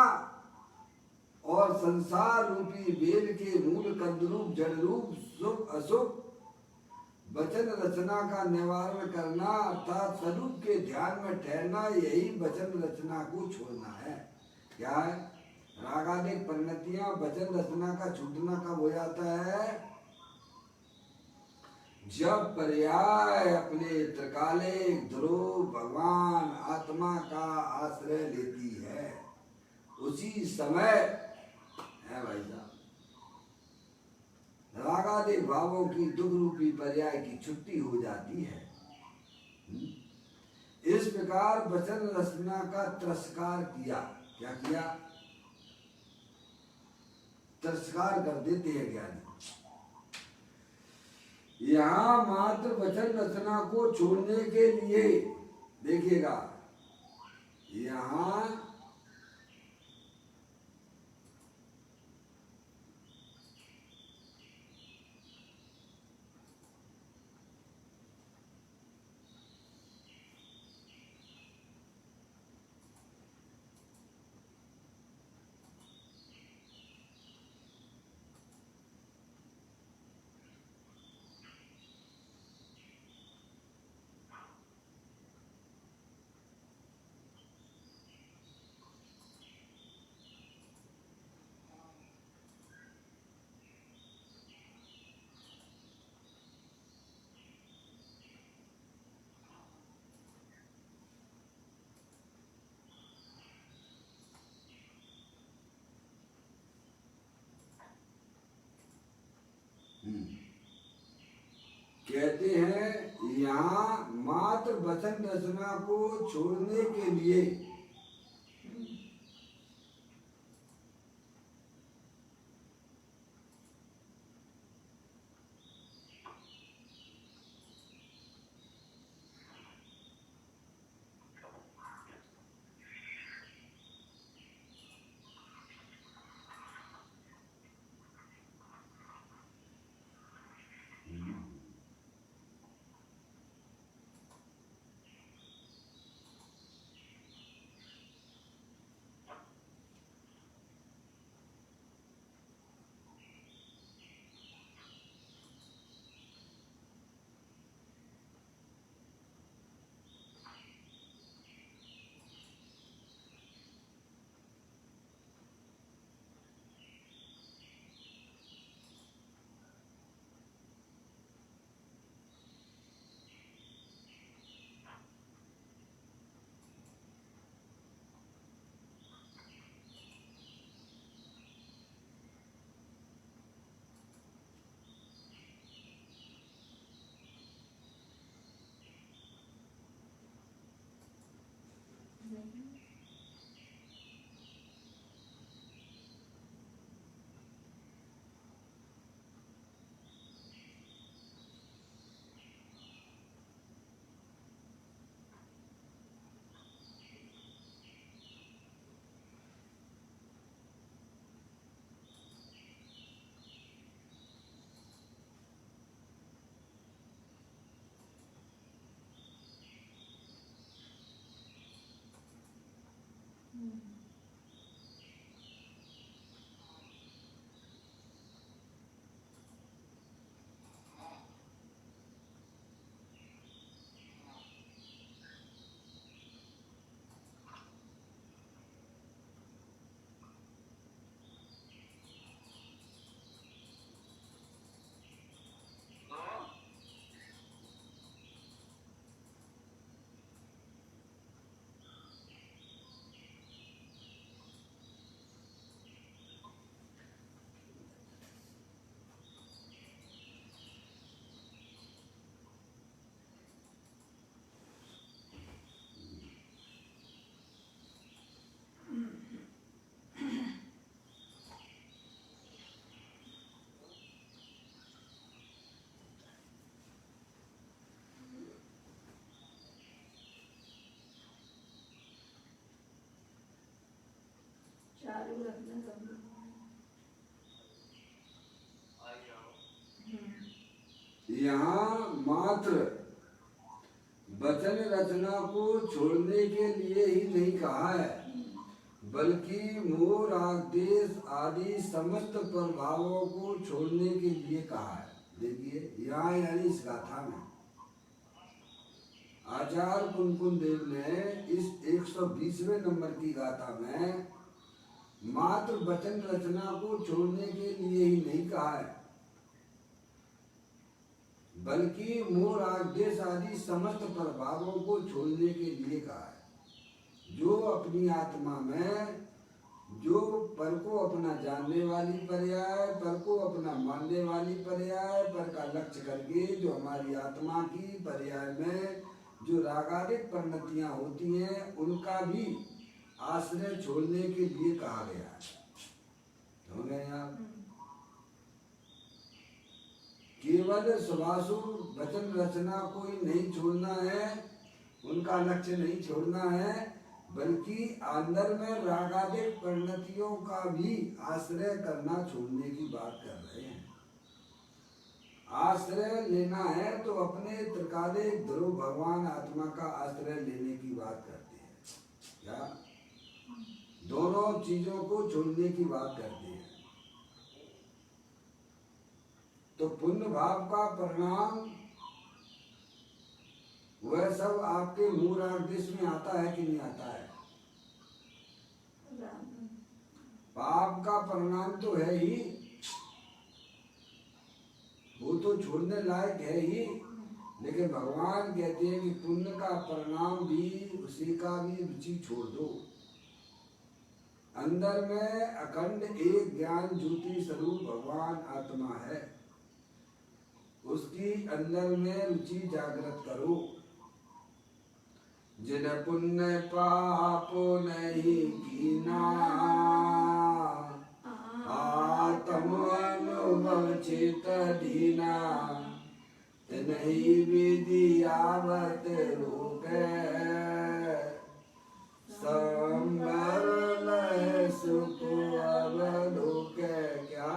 और संसार रूपी वेद के मूल कंदरूप जड़ रूप शुभ अशुभ वचन रचना का निवारण करना, अर्थात स्वरूप के ध्यान में ठहरना, यही वचन रचना को छोड़ना है। क्या है? रागादिक परिणतियां वचन रचना का छूटना कब हो जाता है? जब पर्याय अपने त्रिकालिक ध्रुव भगवान आत्मा का आश्रय लेती है, उसी समय है भाई साहब रागादिक भावों की दुख रूपी पर्याय की छुट्टी हो जाती है। इस प्रकार वचन रचना का तिरस्कार किया। क्या किया? तिरस्कार कर देते हैं ज्ञानी। यहाँ मात्र वचन रचना को छोड़ने के लिए देखिएगा, यहाँ कहते हैं यहाँ मात्र वचन रचना को छोड़ने के लिए
चालू रखना सब लोग।
यहाँ मात्र वचन रचना को छोड़ने के लिए ही नहीं कहा है, बल्कि मोह राग देश आदि समस्त प्रभावों को छोड़ने के लिए कहा है। देखिए यहाँ यानी इस गाथा में आचार्य कुनकुन देव ने इस 120वें नंबर की गाथा में मात्र वचन रचना को छोड़ने के लिए ही नहीं कहा है, बल्कि मोह राग देश आदि समस्त प्रभावों को छोड़ने के लिए कहा है। जो अपनी आत्मा में जो पर को अपना जानने वाली पर्याय, पर को अपना मानने वाली पर्याय, पर का लक्ष्य करके जो हमारी आत्मा की पर्याय में जो रागादिक परिणतियां होती हैं, उनका भी आश्रय छोड़ने के लिए कहा गया है। समझ गए आप? केवल सुभाषुर वचन रचना को ही नहीं छोड़ना है, उनका लक्ष्य नहीं छोड़ना है, बल्कि अंदर में रागादिक परिणतियों का भी आश्रय करना छोड़ने की बात कर रहे हैं। आश्रय लेना है तो अपने त्रिकालिक ध्रुव भगवान आत्मा का आश्रय लेने की बात करते हैं। क्या? दोनों चीजों को छोड़ने की बात करते हैं। तो पुण्य भाव का परिणाम वह सब आपके मूलादेश में आता है कि नहीं आता है? पाप का परिणाम तो है ही, वो तो छोड़ने लायक है ही, लेकिन भगवान कहते हैं कि पुण्य का परिणाम भी, उसी का भी रुचि छोड़ दो। अंदर में अखंड एक ज्ञान ज्योति स्वरूप भगवान आत्मा है, उसकी अंदर में रुचि जागृत करो। जिन पुण्य पाप नहीं कीना, आत्म अनुभव चित दीना, नहीं विधि आवत रोके, संबर लय सुख अवलोके। क्या?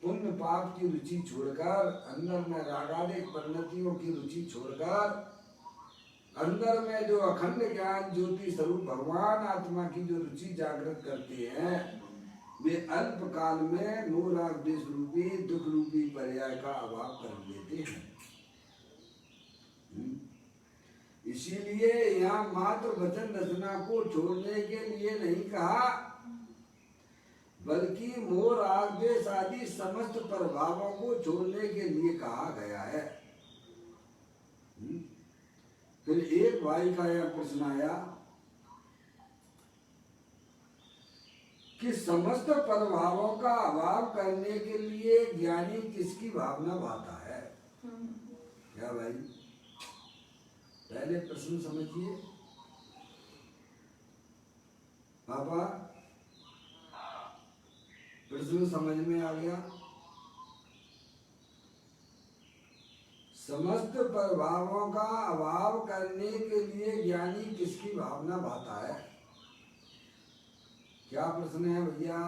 पुण्य पाप की रुचि छोड़कर, अंदर में रागादिक परिणतियों की रुचि छोड़कर, अंदर में जो अखंड ज्ञान ज्योति स्वरूप भगवान आत्मा की जो रुचि जागृत करते हैं, वे अल्प काल में मूलादेश रूपी दुख रूपी पर्याय का अभाव कर लेते हैं। इसीलिए यहाँ मात्र वचन रचना को छोड़ने के लिए नहीं कहा, बल्कि मोह राग द्वेष आदि समस्त प्रभावों को छोड़ने के लिए कहा गया है। फिर एक भाई का यह प्रश्न आया कि समस्त प्रभावों का अभाव करने के लिए ज्ञानी किसकी भावना भाता है? क्या भाई? पहले प्रश्न समझिए पापा, प्रश्न समझ में आ गया? समस्त प्रभावों का अभाव करने के लिए ज्ञानी किसकी भावना भाता है? क्या प्रश्न है भैया?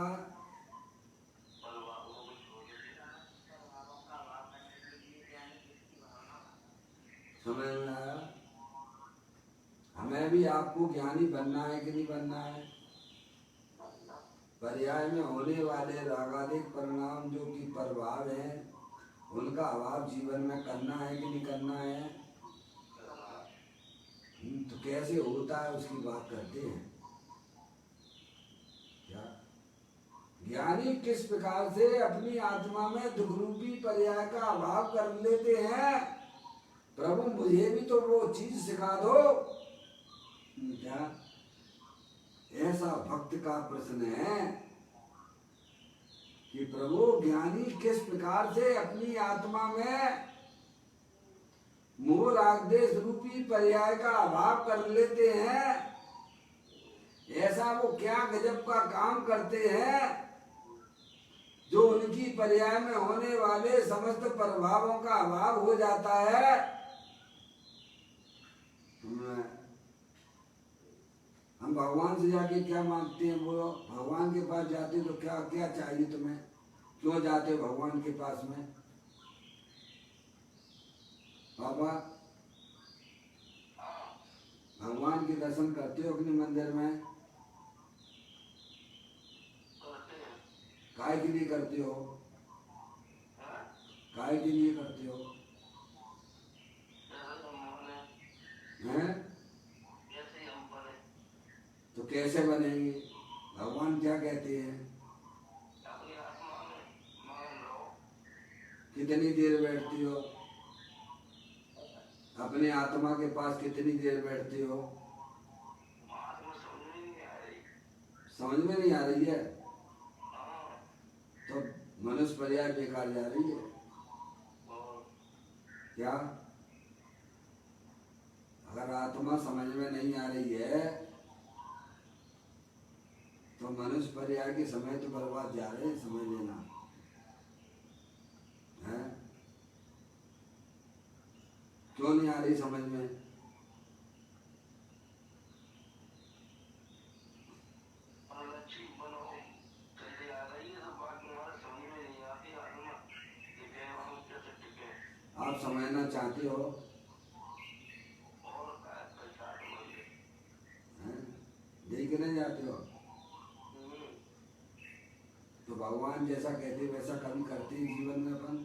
समझ में आया? हमें भी आपको ज्ञानी बनना है कि नहीं बनना है? पर्याय में होने वाले रागादिक परिणाम जो कि प्रभाव हैं, उनका अभाव जीवन में करना है कि नहीं करना है? तो कैसे होता है उसकी बात करते हैं। क्या? ज्ञानी किस प्रकार से अपनी आत्मा में दुख रूपी पर्याय का अभाव कर लेते हैं? प्रभु मुझे भी तो वो चीज सिखा दो। क्या? ऐसा भक्त का प्रश्न है कि प्रभु ज्ञानी किस प्रकार से अपनी आत्मा में मोह राग द्वेष रूपी पर्याय का अभाव कर लेते हैं? ऐसा वो क्या गजब का काम करते हैं जो उनकी पर्याय में होने वाले समस्त प्रभावों का अभाव हो जाता है? हम भगवान से जाके क्या मांगते हैं? बोलो, भगवान के पास जाते तो क्या क्या चाहिए तुम्हें? क्यों जाते हो भगवान के पास में? पापा, भगवान के दर्शन करते हो अपने मंदिर में? काय के लिए करते हो? काय के लिए करते हो? हैं? तो कैसे बनेंगे? भगवान क्या कहते हैं? कितनी देर बैठती हो? अपने आत्मा के पास कितनी देर बैठती हो? समझ में नहीं आ रही है तो मनुष्य पर्याय बेकार जा रही है। क्या? अगर आत्मा समझ में नहीं आ रही है तो मनुष्य पर्याय के समय तो बर्बाद जा रहे हैं, समझ लेना है। क्यों नहीं आ रही समझ में? आप समझना चाहते हो देख नहीं जाते हो तो भगवान जैसा कहते वैसा कभी करते हैं जीवन में अपन?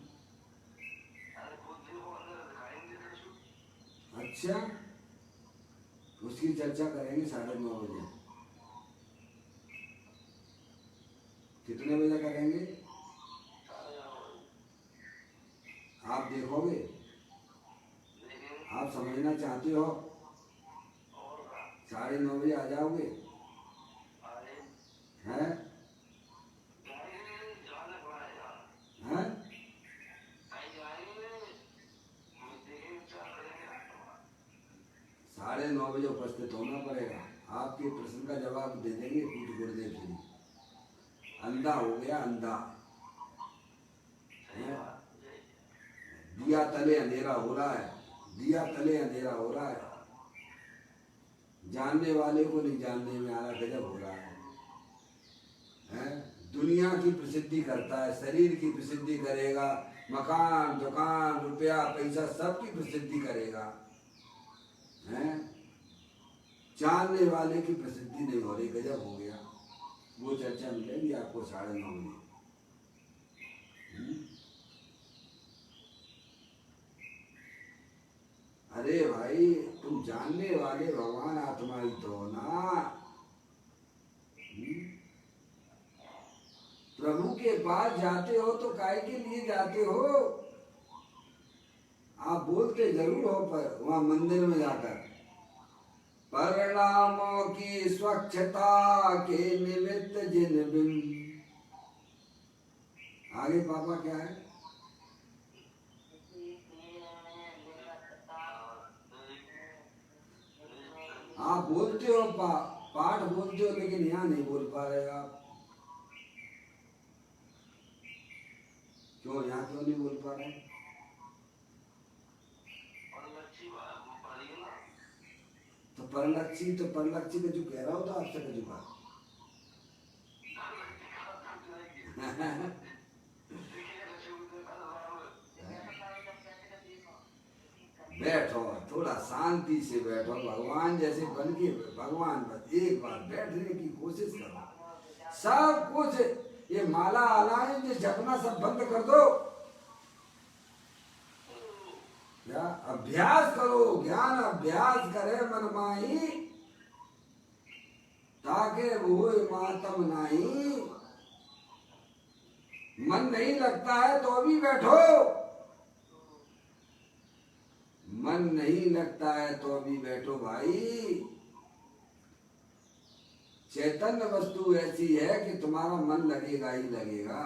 अच्छा, उसकी चर्चा करेंगे 9:30 बजे। कितने बजे करेंगे? आप देखोगे? आप समझना चाहते हो? 9:30 बजे आ जाओगे? हैं? हैं? 9:30 बजे उपस्थित होना पड़ेगा। आपके प्रश्न का जवाब दे देंगे पूज्य गुरुदेव जी। अंधा हो गया, अंधा है? दिया तले अंधेरा हो रहा है, दिया तले अंधेरा हो रहा है। जानने वाले को नहीं जानने में आ रहा, गजब हो रहा है? दुनिया की प्रसिद्धि करता है, शरीर की प्रसिद्धि करेगा, मकान दुकान रुपया पैसा सबकी प्रसिद्धि करेगा, हैं? जानने वाले की प्रसिद्धि नहीं हो रही, गजब हो गया। वो चर्चा मिलेगी आपको 9:30 बजे। अरे भाई, तुम जानने वाले भगवान आत्मा ही तो हो ना। प्रभु के पास जाते हो तो काय के लिए जाते हो? आप बोलते जरूर हो पर वहां मंदिर में जाकर परिणामों की स्वच्छता के निमित्त जिन बिन। आगे पापा क्या है? आप बोलते हो पाठ बोलते हो, लेकिन यहाँ नहीं बोल पा रहे आप। क्यों यहाँ क्यों नहीं बोल पा रहे? तो परलक्षी का जो कह रहा हो तो आपसे का जुगा बैठो, थोड़ा शांति से बैठो, भगवान जैसे बन के भगवान बस एक बार बैठने की कोशिश करो। सब कुछ ये माला आलाएं जो जपना सब बंद कर दो। क्या अभ्यास करो, ज्ञान अभ्यास करे मन माही, ताके वो मातम नहीं। मन नहीं लगता है तो भी बैठो, मन नहीं लगता है तो भी बैठो भाई। चैतन्य वस्तु ऐसी है कि तुम्हारा मन लगेगा ही लगेगा।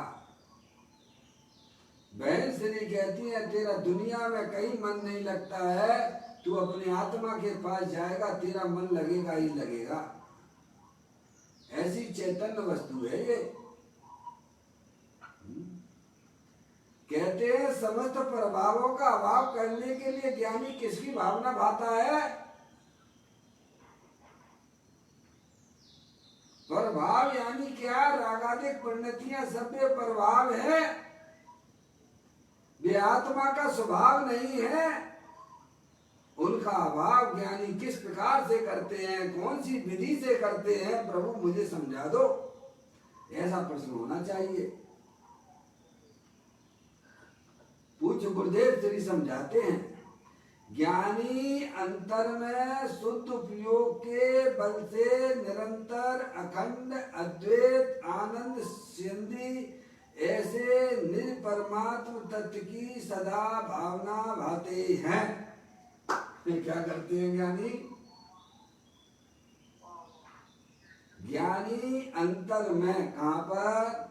बहन श्री कहती है तेरा दुनिया में कहीं मन नहीं लगता है, तू अपने आत्मा के पास जाएगा तेरा मन लगेगा ही लगेगा। ऐसी चैतन्य वस्तु है ये। कहते हैं समस्त प्रभावों का अभाव करने के लिए ज्ञानी किसकी भावना भाता है? प्रभाव यानी क्या? रागादिक परिणतियां सभ्य प्रभाव है, वे आत्मा का स्वभाव नहीं है। उनका अभाव ज्ञानी किस प्रकार से करते हैं, कौन सी विधि से करते हैं, प्रभु मुझे समझा दो, ऐसा प्रश्न होना चाहिए। पूज्य गुरुदेव श्री समझाते हैं ज्ञानी अंतर में शुद्ध उपयोग के बल से निरंतर अखंड अद्वैत आनंद सिंधि ऐसे निज परमात्म तत्व की सदा भावना भाते हैं। क्या करते हैं ज्ञानी? ज्ञानी अंतर में कहां पर?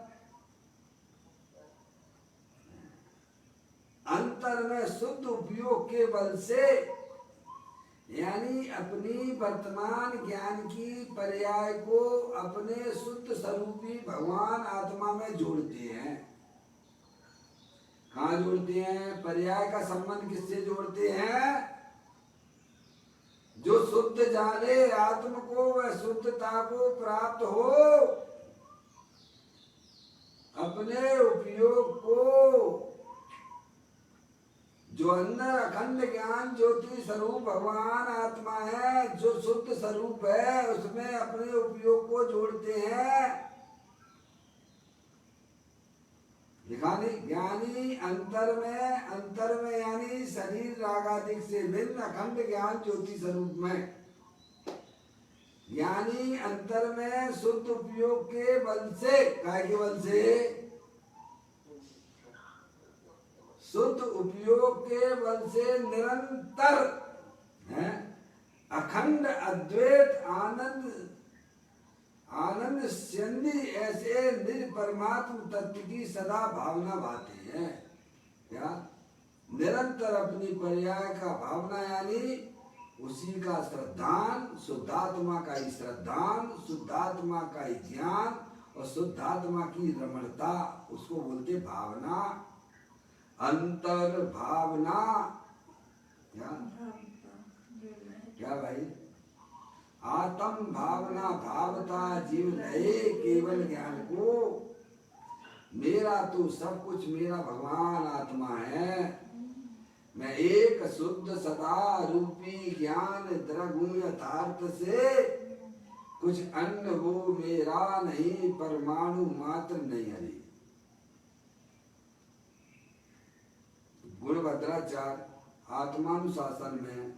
अंतर में शुद्ध उपयोग के बल से यानी अपनी वर्तमान ज्ञान की पर्याय को अपने शुद्ध स्वरूपी भगवान आत्मा में जोड़ते हैं। कहाँ जोड़ते हैं? पर्याय का संबंध किससे जोड़ते हैं? जो शुद्ध जाने आत्म को, वह शुद्धता को प्राप्त हो, अपने उपयोग को, जो अंदर अखंड ज्ञान ज्योति स्वरूप भगवान आत्मा है, जो शुद्ध स्वरूप है, उसमें अपने उपयोग को जोड़ते हैं। लिखा नहीं? ज्ञानी अंतर में यानी शरीर रागादिक से भिन्न अखंड ज्ञान ज्योति स्वरूप में, ज्ञानी अंतर में शुद्ध उपयोग के बल से, काय के बल से? शुद्ध उपयोग के बल से निरंतर है अखंड अद्वैत आनंद सिंधि ऐसे निज परमात्म तत्व की सदा भावना भाती है। क्या? निरंतर अपनी पर्याय का भावना, यानी उसी का श्रद्धान, शुद्धात्मा का ही श्रद्धान, शुद्धात्मा का ही ज्ञान और शुद्धात्मा की रमणता, उसको बोलते भावना, अंतर भावना। क्या क्या भाई? आत्म भावना भावता जीव रहे केवल ज्ञान को। मेरा तो सब कुछ मेरा भगवान आत्मा है। मैं एक शुद्ध सदा रूपी ज्ञान द्रगुण यथार्थ से, कुछ अन्य वो मेरा नहीं, परमाणु मात्र नहीं। हरि गुणभद्राचार्य आत्मानुशासन में,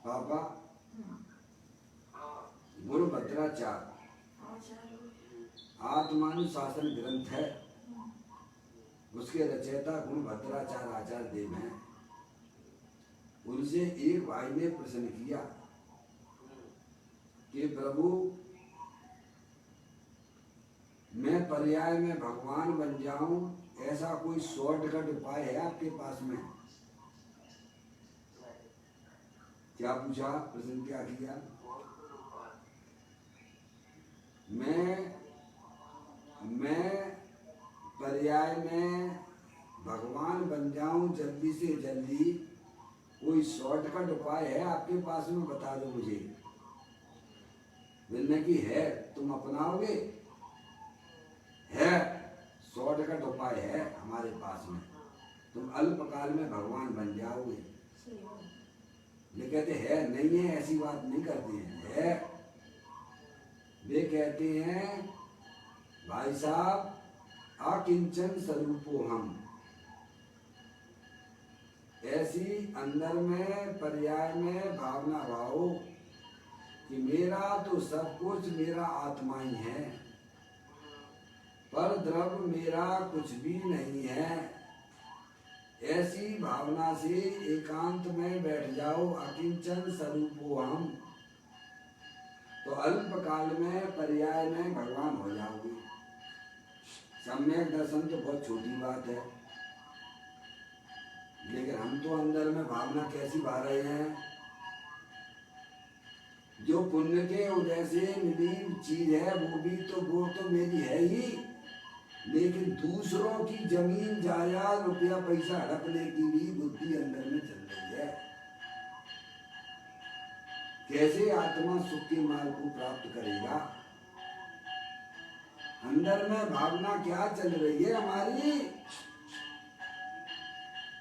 पापा गुणभद्राचार्य आत्मानुशासन ग्रंथ है, उसके रचयिता गुणभद्राचार्य आचार्य देव हैं। उनसे एक भाई ने प्रश्न किया कि प्रभु, मैं पर्याय में भगवान बन जाऊं, ऐसा कोई शॉर्टकट उपाय है आपके पास में? क्या पूछा? प्रश्न क्या किया? मैं पर्याय में भगवान बन जाऊं जल्दी से जल्दी, कोई शॉर्टकट उपाय है आपके पास में? बता दो मुझे। मिलने की है, तुम अपनाओगे? है, शॉर्टकट उपाय है हमारे पास में, तुम अल्पकाल में भगवान बन जाओगे। ये कहते हैं नहीं है, ऐसी बात नहीं करते हैं, है। वे कहते हैं भाई साहब, अकिंचन स्वरूपो हम, ऐसी अंदर में पर्याय में भावना भाव कि मेरा तो सब कुछ मेरा आत्मा ही है, पर द्रव्य मेरा कुछ भी नहीं है। ऐसी भावना से एकांत में बैठ जाओ, अकिंचन स्वरूपो हम, तो अल्प काल में पर्याय में भगवान हो जाओगे। सम्यक दर्शन तो बहुत छोटी बात है, लेकिन हम तो अंदर में भावना कैसी भा रहे हैं? जो पुण्य के उदय से मिली चीज है वो तो मेरी है ही, लेकिन दूसरों की जमीन जायदाद रुपया पैसा हड़पने की भी बुद्धि अंदर में चल रही है। कैसे आत्मा सुख के मार्ग को प्राप्त करेगा? अंदर में भावना क्या चल रही है हमारी?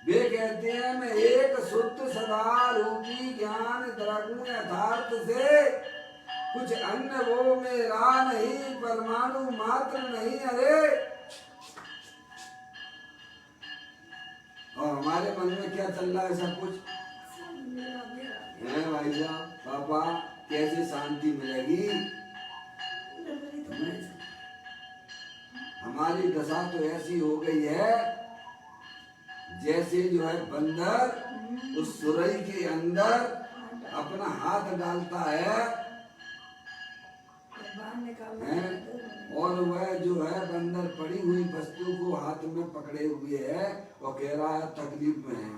वे कहते हैं मैं एक शुद्ध सदा रूपी ज्ञान द्रगुण यथार्थ से, कुछ अन्य वो मेरा नहीं, परमाणु मात्र नहीं। अरे और हमारे मन में क्या चल रहा है? सब कुछ है भाई साहब। पापा, कैसे शांति मिलेगी? हमारी दशा तो ऐसी हो गई है जैसे जो है बंदर उस सुरई के अंदर अपना हाथ डालता है और वह जो है बंदर पड़ी हुई वस्तु को हाथ में पकड़े हुए है और कह रहा है तकलीफ में है।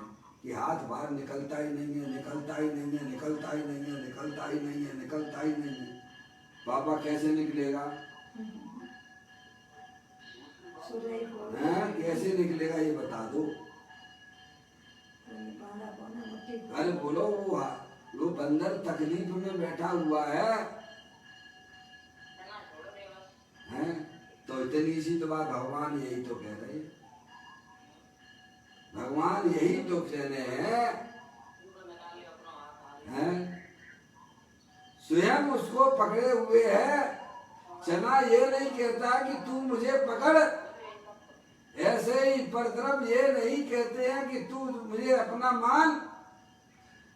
कि हाथ बाहर निकलता ही नहीं है, निकलता ही नहीं है, निकलता ही नहीं है, निकलता ही नहीं है, निकलता ही नहीं है। पापा कैसे निकलेगा?
सुरई बोल
हैं? कैसे निकलेगा ये बता दो।
पाला पौना मुट्ठी
अरे बोलो, वो बंदर तकलीफ में बैठा हुआ है, हैं? तो इतनी सी तो बात भगवान यही तो कह रहे हैं, भगवान यही तो कह रहे हैं, स्वयं उसको पकड़े हुए है। चना ये नहीं कहता कि तू मुझे पकड़, ऐसे ही पर तरफ ये नहीं कहते हैं कि तू मुझे अपना मान।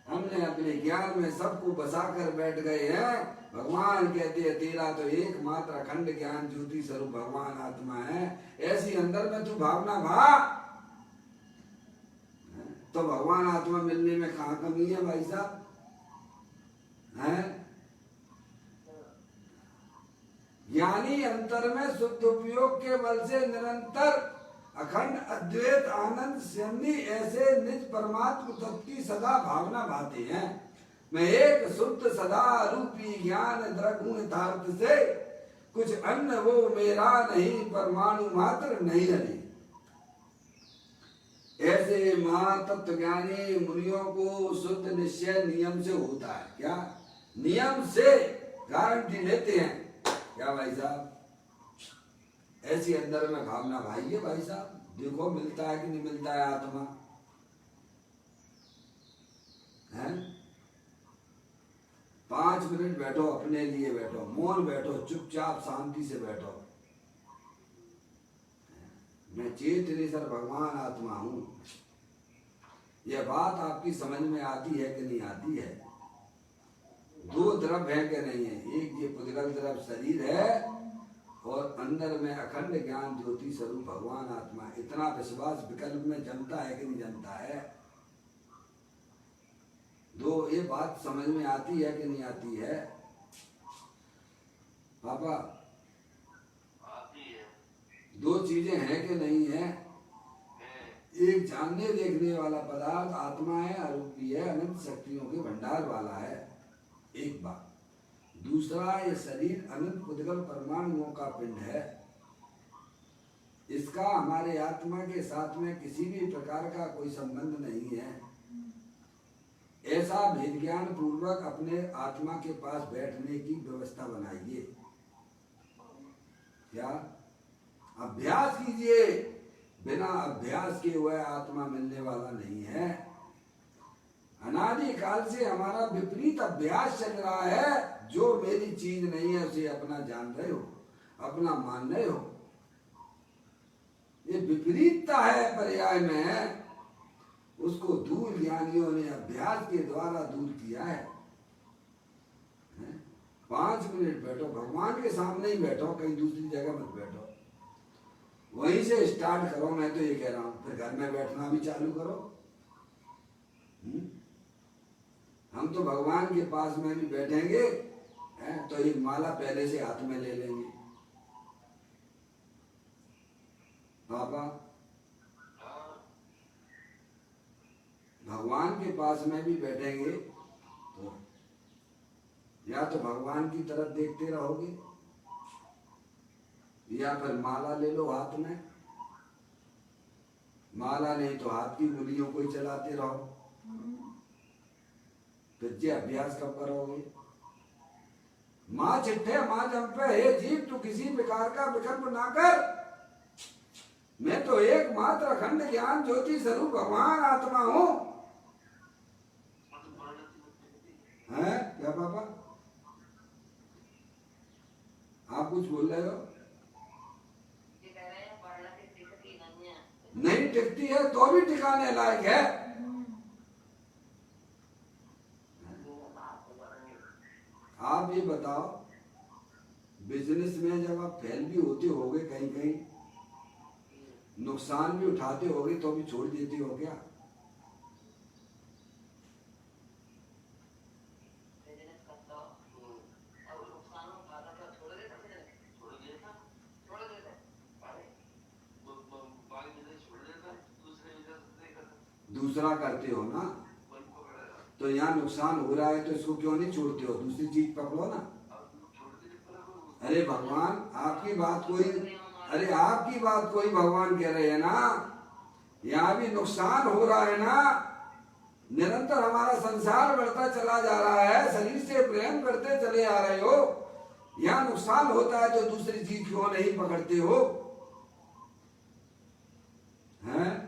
हमने अपने ज्ञान में सबको बसा कर बैठ गए हैं। भगवान कहते हैं तेरा तो एकमात्र अखंड ज्ञान ज्योति स्वरूप भगवान आत्मा है, ऐसी अंदर में तू भावना भा। तो भगवान आत्मा मिलने में कहाँ कमी है भाई साहब? हैं? ज्ञानी अंतर में शुद्ध उपयोग के बल से निरंतर अखंड अद्वैत आनंद सन्नी ऐसे निज परमात्म तत्व की सदा भावना भाते हैं। मैं एक शुद्ध सदा रूपी ज्ञान द्रगुण यथार्थ से कुछ अन्य वो मेरा नहीं, परमाणु मात्र नहीं हरी। ऐसे महातत्व ज्ञानी मुनियों को शुद्ध निश्चय नियम से होता है। क्या नियम से गारंटी लेते हैं क्या भाई साहब? ऐसी अंदर में भावना भाई है भाई साहब। देखो मिलता है कि नहीं मिलता है आत्मा, है? 5 मिनट बैठो, अपने लिए बैठो, मौन बैठो, चुपचाप शांति से बैठो। मैं चेतनेश्वर भगवान आत्मा हूं। यह बात आपकी समझ में आती है कि नहीं आती है? 2 द्रव्य है कि नहीं है? एक ये पुद्गल द्रव्य शरीर है और अंदर में अखंड ज्ञान ज्योति स्वरूप भगवान आत्मा। इतना विश्वास विकल्प में जमता है कि नहीं जमता है? 2 ये बात समझ में आती है कि नहीं आती है पापा? आती है। 2 चीजें हैं कि नहीं है? एक जानने देखने वाला पदार्थ आत्मा है, अरूपी है, अनंत शक्तियों के भंडार वाला है, एक बात। दूसरा ये शरीर अनंत पुद्गल परमाणुओं का पिंड है। इसका हमारे आत्मा के साथ में किसी भी प्रकार का कोई संबंध नहीं है। ऐसा भेद ज्ञान पूर्वक अपने आत्मा के पास बैठने की व्यवस्था बनाइए। क्या अभ्यास कीजिए? बिना अभ्यास के वह आत्मा मिलने वाला नहीं है। अनादि काल से हमारा विपरीत अभ्यास चल रहा है। जो मेरी चीज नहीं है उसे अपना जान रहे हो, अपना मान रहे हो। ये विपरीतता है पर्याय में, उसको दूर ज्ञानियों ने अभ्यास के द्वारा दूर किया है। 5 मिनट बैठो, भगवान के सामने ही बैठो, कहीं दूसरी जगह मत बैठो। वहीं से स्टार्ट करो। मैं तो ये कह रहा हूं, फिर घर में बैठना भी चालू करो। हम तो भगवान के पास में भी बैठेंगे तो एक माला पहले से हाथ में ले लेंगे। पापा भगवान के पास में भी बैठेंगे तो या तो भगवान की तरफ देखते रहोगे या फिर माला ले लो हाथ में। माला नहीं तो हाथ की उंगलियों को ही चलाते रहो। फिर ये अभ्यास कब करोगे? माँ चिट्ठे माँ जंपे, हे जीव तू किसी प्रकार का विकल्प ना कर। मैं तो एकमात्र अखंड ज्ञान ज्योति स्वरूप भगवान आत्मा हूँ। है क्या पापा? आप कुछ बोल रहे हो? नहीं टिकती है तो भी टिकाने लायक है। आप ये बताओ, बिजनेस में जब आप फेल भी होते होगे, कहीं कहीं नुकसान भी उठाते होगे, तो भी छोड़ देते हो क्या? दूसरा करते हो ना, तो यहाँ नुकसान हो रहा है तो इसको क्यों नहीं छोड़ते हो, दूसरी चीज पकड़ो ना। अरे भगवान आपकी बात कोई, अरे आपकी बात कोई भगवान कह रहे हैं ना, यहाँ भी नुकसान हो रहा है ना, निरंतर हमारा संसार बढ़ता चला जा रहा है, शरीर से प्रेम करते चले आ रहे हो, यहाँ नुकसान होता है तो दूसरी चीज क्यों नहीं पकड़ते हो, हैं?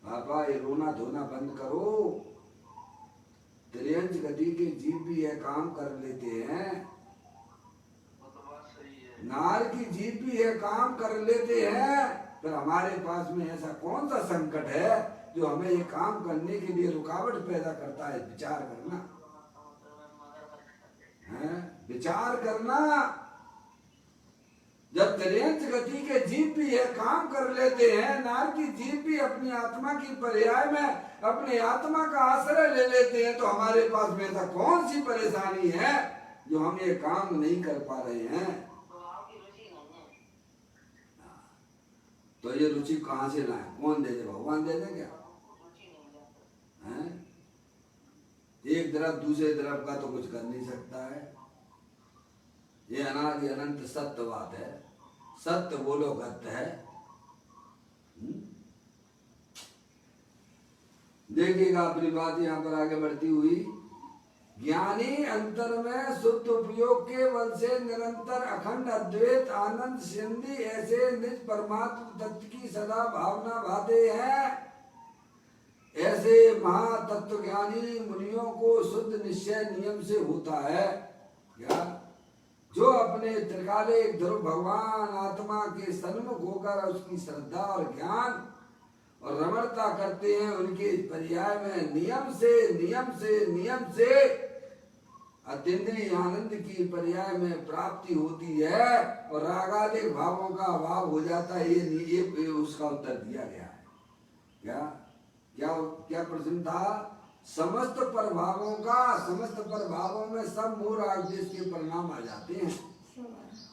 पापा ये रोना धोना बंद करो, त्रियंच गति के जीव भी यह काम कर लेते हैं, नार की जीव भी यह काम कर लेते हैं, पर हमारे पास में ऐसा कौन सा संकट है जो हमें ये काम करने के लिए रुकावट पैदा करता है। विचार करना है, विचार करना। जब त्रियंच गति के जीव भी यह काम कर लेते हैं, नार की जीव भी अपनी आत्मा की पर्याय में अपनी आत्मा का आश्रय ले लेते हैं, तो हमारे पास में ऐसा कौन सी परेशानी है जो हम ये काम नहीं कर पा रहे हैं। तो ये रुचि कहाँ से लाए, कौन दे दे, भगवान दे दे क्या है? एक तरफ दूसरे तरफ का तो कुछ कर नहीं सकता है। ये अनादि अनंत सत्य बात है, सत्य बोलो गत्य है। देखिएगा अपनी बात यहाँ पर आगे बढ़ती हुई, ज्ञानी अंतर में शुद्ध उपयोग के बल से निरंतर अखंड अद्वैत आनंद सिंधि ऐसे निज परमात्म तत्व की सदा भावना भाते हैं। ऐसे महातत्व ज्ञानी मुनियों को शुद्ध निश्चय नियम से होता है क्या, जो अपने त्रिकालिक ध्रुव भगवान आत्मा के सन्मुख होकर उसकी श्रद्धा और ज्ञान और रमणता करते हैं, उनके पर्याय में नियम से अतीन्द्रिय आनंद की पर्याय में प्राप्ति होती है और रागादिक भावों का अभाव हो जाता है। ये उसका उत्तर दिया गया है। क्या क्या क्या प्रश्न था? समस्त प्रभावों में सब मोह राग द्वेष के परिणाम आ जाते हैं।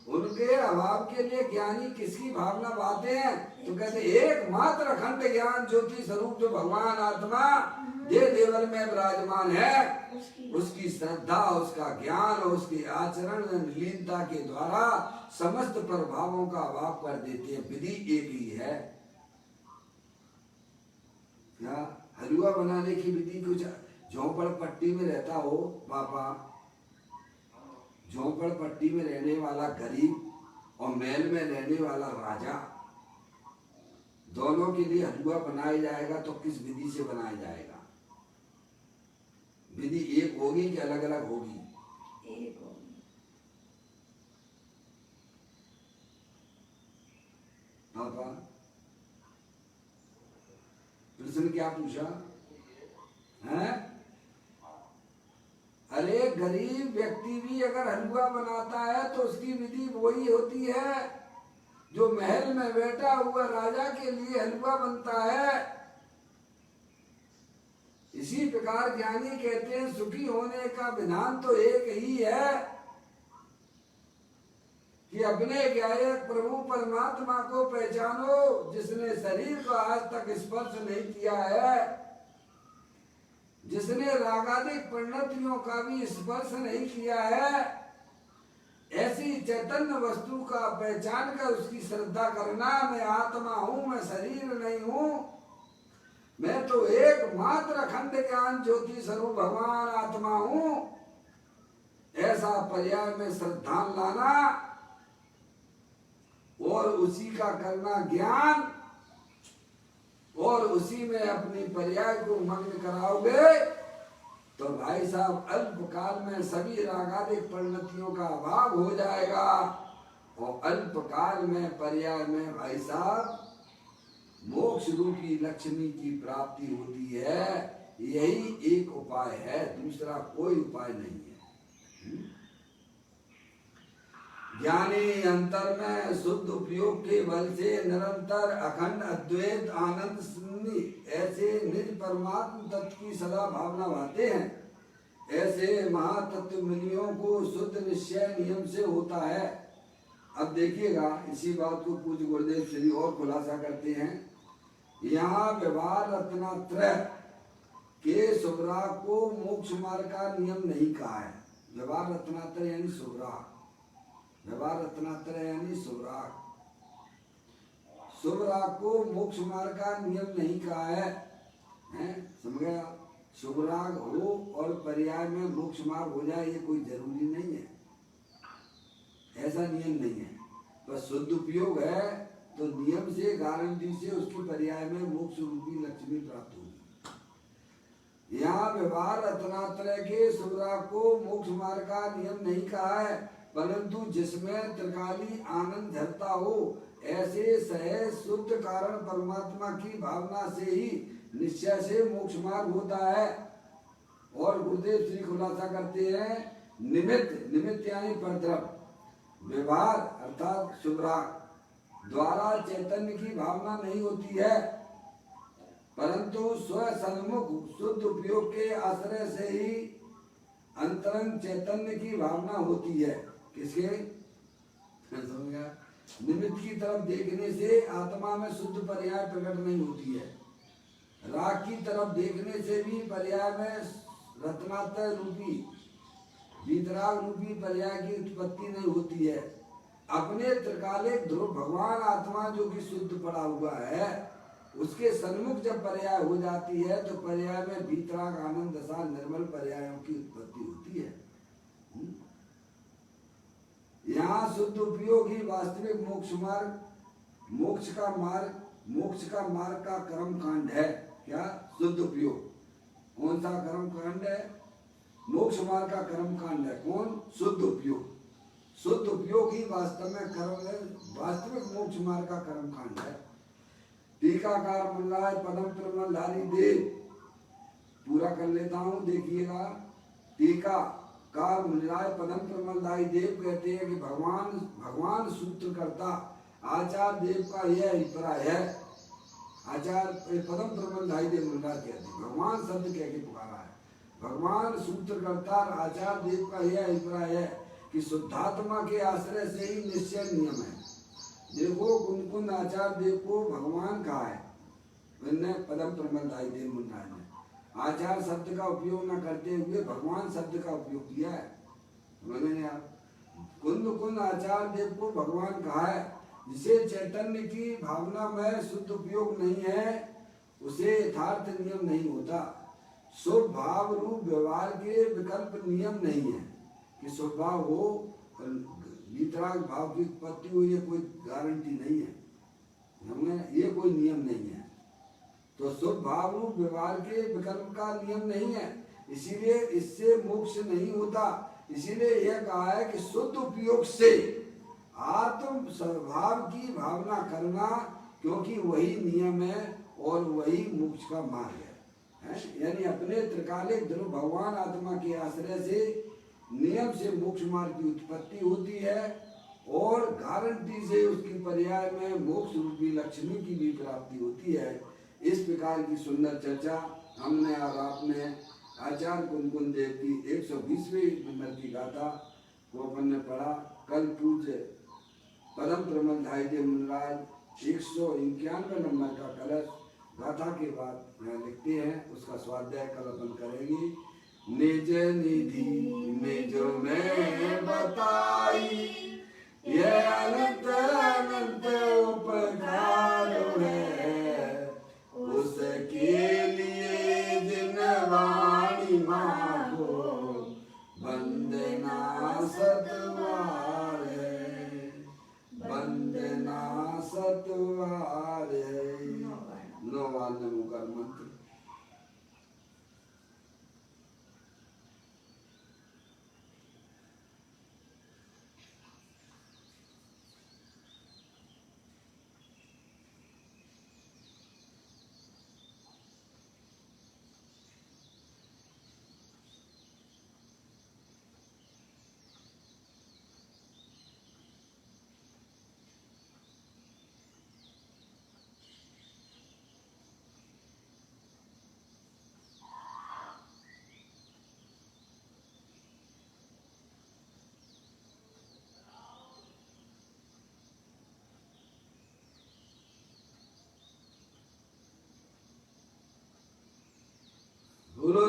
उनके अभाव के लिए ज्ञानी किसकी भावना बाते हैं? तो कहते एकमात्र अखंड ज्ञान ज्योति स्वरूप जो भगवान आत्मा देह देवल में विराजमान है, उसकी श्रद्धा, उसका ज्ञान और उसके आचरण लीनता के द्वारा समस्त प्रभावों का अभाव कर देते हैं। विधि एक ही है। क्या हलवा बनाने की विधि कुछ? झोपड़ पट्टी में रहता हो पापा, झोपड़ पट्टी में रहने वाला गरीब और महल में रहने वाला राजा, दोनों के लिए हलवा बनाया जाएगा तो किस विधि से बनाया जाएगा? विधि एक होगी कि अलग अलग होगी?
एक होगी।
पापा प्रश्न क्या पूछा है? अरे गरीब व्यक्ति भी अगर हलवा बनाता है तो उसकी विधि वही होती है जो महल में बैठा हुआ राजा के लिए हलवा बनता है। इसी प्रकार ज्ञानी कहते हैं सुखी होने का विधान तो एक ही है कि अपने गायक प्रभु परमात्मा को पहचानो, जिसने शरीर को आज तक स्पर्श नहीं किया है, जिसने रागादिक परिणतियों का भी स्पर्श नहीं किया है, ऐसी चैतन्य वस्तु का पहचान कर उसकी श्रद्धा करना। मैं आत्मा हूँ, मैं शरीर नहीं हूँ, मैं तो एकमात्र अखंड ज्ञान ज्योति स्वरूप भगवान आत्मा हूँ, ऐसा पर्याय में श्रद्धा लाना और उसी का करना ज्ञान और उसी में अपनी पर्याय को मग्न कराओगे तो भाई साहब अल्पकाल में सभी रागादिक परिणतियों का अभाव हो जाएगा और अल्पकाल में पर्याय में भाई साहब मोक्ष रूपी लक्ष्मी की प्राप्ति होती है। यही एक उपाय है, दूसरा कोई उपाय नहीं है। ज्ञानी अंतर में शुद्ध उपयोग के बल से निरंतर अखंड अद्वैत आनंद ऐसे निज परमात्म तत्व की सदा भावना भाते हैं। ऐसे महातत्व मुनियों को शुद्ध निश्चय नियम से होता है। अब देखिएगा इसी बात को पूज्य गुरुदेव श्री और खुलासा करते हैं। यहाँ व्यवहार रत्नात्रय के सुभराग को मोक्ष मार्ग का नियम नहीं कहा है। व्यवहार रत्नात्रय यानी सुभराग, व्यवहार रत्नात्रय यानी सुभराग, सुभराग को मोक्ष मार्ग का नियम नहीं कहा है, समझ गया। शुभराग हो और पर्याय में मोक्ष मार्ग हो जाए ये कोई जरूरी नहीं है, ऐसा नियम नहीं है। बस शुद्ध उपयोग है तो नियम से गारंटी से उसकी पर्याय में मोक्ष रूपी लक्ष्मी प्राप्त होगी। यहाँ व्यवहार रत्नात्रय के शुभराग को मोक्ष मार्ग का नियम नहीं कहा है, परंतु जिसमें त्रिकाली आनंद झरता हो ऐसे सहज शुद्ध कारण परमात्मा की भावना से ही निश्चय से मोक्ष मार्ग होता है। और गुरुदेव श्री खुलासा करते हैं, निमित्त, निमित्त यानी परद्रव, व्यवहार अर्थात शुभराग द्वारा चैतन्य की भावना नहीं होती है, परंतु स्व सन्मुख शुद्ध उपयोग के आश्रय से ही अंतरंग चैतन्य की भावना होती है। किसके? समझा? निमित्त की तरफ देखने से आत्मा में शुद्ध पर्याय प्रकट नहीं होती है। राग की तरफ देखने से भी पर्याय में रत्नात्रय रूपी वीतराग रूपी पर्याय की उत्पत्ति नहीं होती है। अपने त्रिकालिक ध्रुव भगवान आत्मा जो कि शुद्ध पड़ा हुआ है उसके सन्मुख जब पर्याय हो जाती है तो पर्याय में वीतराग आनंद दशा निर्मल पर्यायों की उत्पत्ति होती है। यहाँ शुद्ध उपयोग ही वास्तविक मोक्ष मार्ग, मोक्ष का मार्ग का कर्म कांड है। क्या? शुद्ध उपयोग। कौन सा कर्म कांड है? मोक्ष मार्ग का कर्म कांड है। कौन? शुद्ध उपयोग। शुद्ध उपयोग ही वास्तव में कर्म है, वास्तविक मोक्ष मार्ग का कर्म कांड है। टीकाकार मुल्लाय पदम प्रमलधारी देव, पूरा कर लेता हूँ, देखिएगा। टीकाकार मुल्लाय पदम प्रमलधारी देव कहते हैं कि भगवान सूत्रकर्ता आचार्य देव का यह अभिप्राय है। आचार्य पदम प्रमलधारी देव मुल्ला कहते हैं, भगवान शब्द कह के पुकारा है। भगवान सूत्रकर्ता आचार्य देव का यह अभिप्राय है कि शुद्धात्मा के आश्रय से ही निश्चय नियम है। देखो कुंकुंद आचार्य देव को भगवान कहा है, पदम प्रमलधारी देव मुल्ला ने आचार्य शब्द का उपयोग न करते हुए भगवान शब्द का उपयोग किया है। मैंने कुंद आचार्य देव को भगवान कहा है। जिसे चैतन्य की भावना में शुद्ध उपयोग नहीं है उसे यथार्थ नियम नहीं होता। शुभ भाव रूप व्यवहार के विकल्प नियम नहीं है कि शुभ भाव हो वीतराग भाव की उत्पत्ति हो, ये कोई गारंटी नहीं है, हमें ये कोई नियम नहीं है। तो शुभ भाव रूप व्यवहार के विकल्प का नियम नहीं है, इसीलिए इससे मोक्ष नहीं होता। इसीलिए यह कहा है कि शुद्ध उपयोग से आत्म स्वभाव की भावना करना, क्योंकि वही नियम है और वही मोक्ष का मार्ग है। यानी अपने त्रिकालिक ध्रुव भगवान आत्मा के आश्रय से नियम से मोक्ष मार्ग की उत्पत्ति होती है और गारंटी से उसकी पर्याय में मोक्ष रूपी लक्ष्मी की भी प्राप्ति होती है। इस प्रकार की सुंदर चर्चा हमने और आपने आचार्य कुंकुंद देव की 120वें नंबर की गाथा को अपन ने पढ़ा। कल पूज्य पदम प्रमलधारी देव मुनिराज 191 नंबर का कलश गाथा के बाद लिखते हैं, उसका स्वाध्याय कल अपन करेंगे। निज निधि में जो मैं बताई ये अनंत अनंत उपकार है, उसके लिए जिन वाणी मांगो वंदना सतवार है, वंदना सतवार है। नौवान मुकर मंत्र।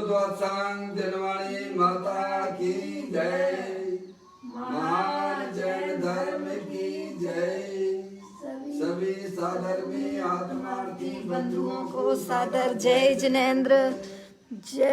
द्वादशांग जनवाणी माता की जय। महान जैन धर्म की जय। सभी साधर्मी आत्मार्थी बंधुओं
को सादर जय जिनेंद्र जय।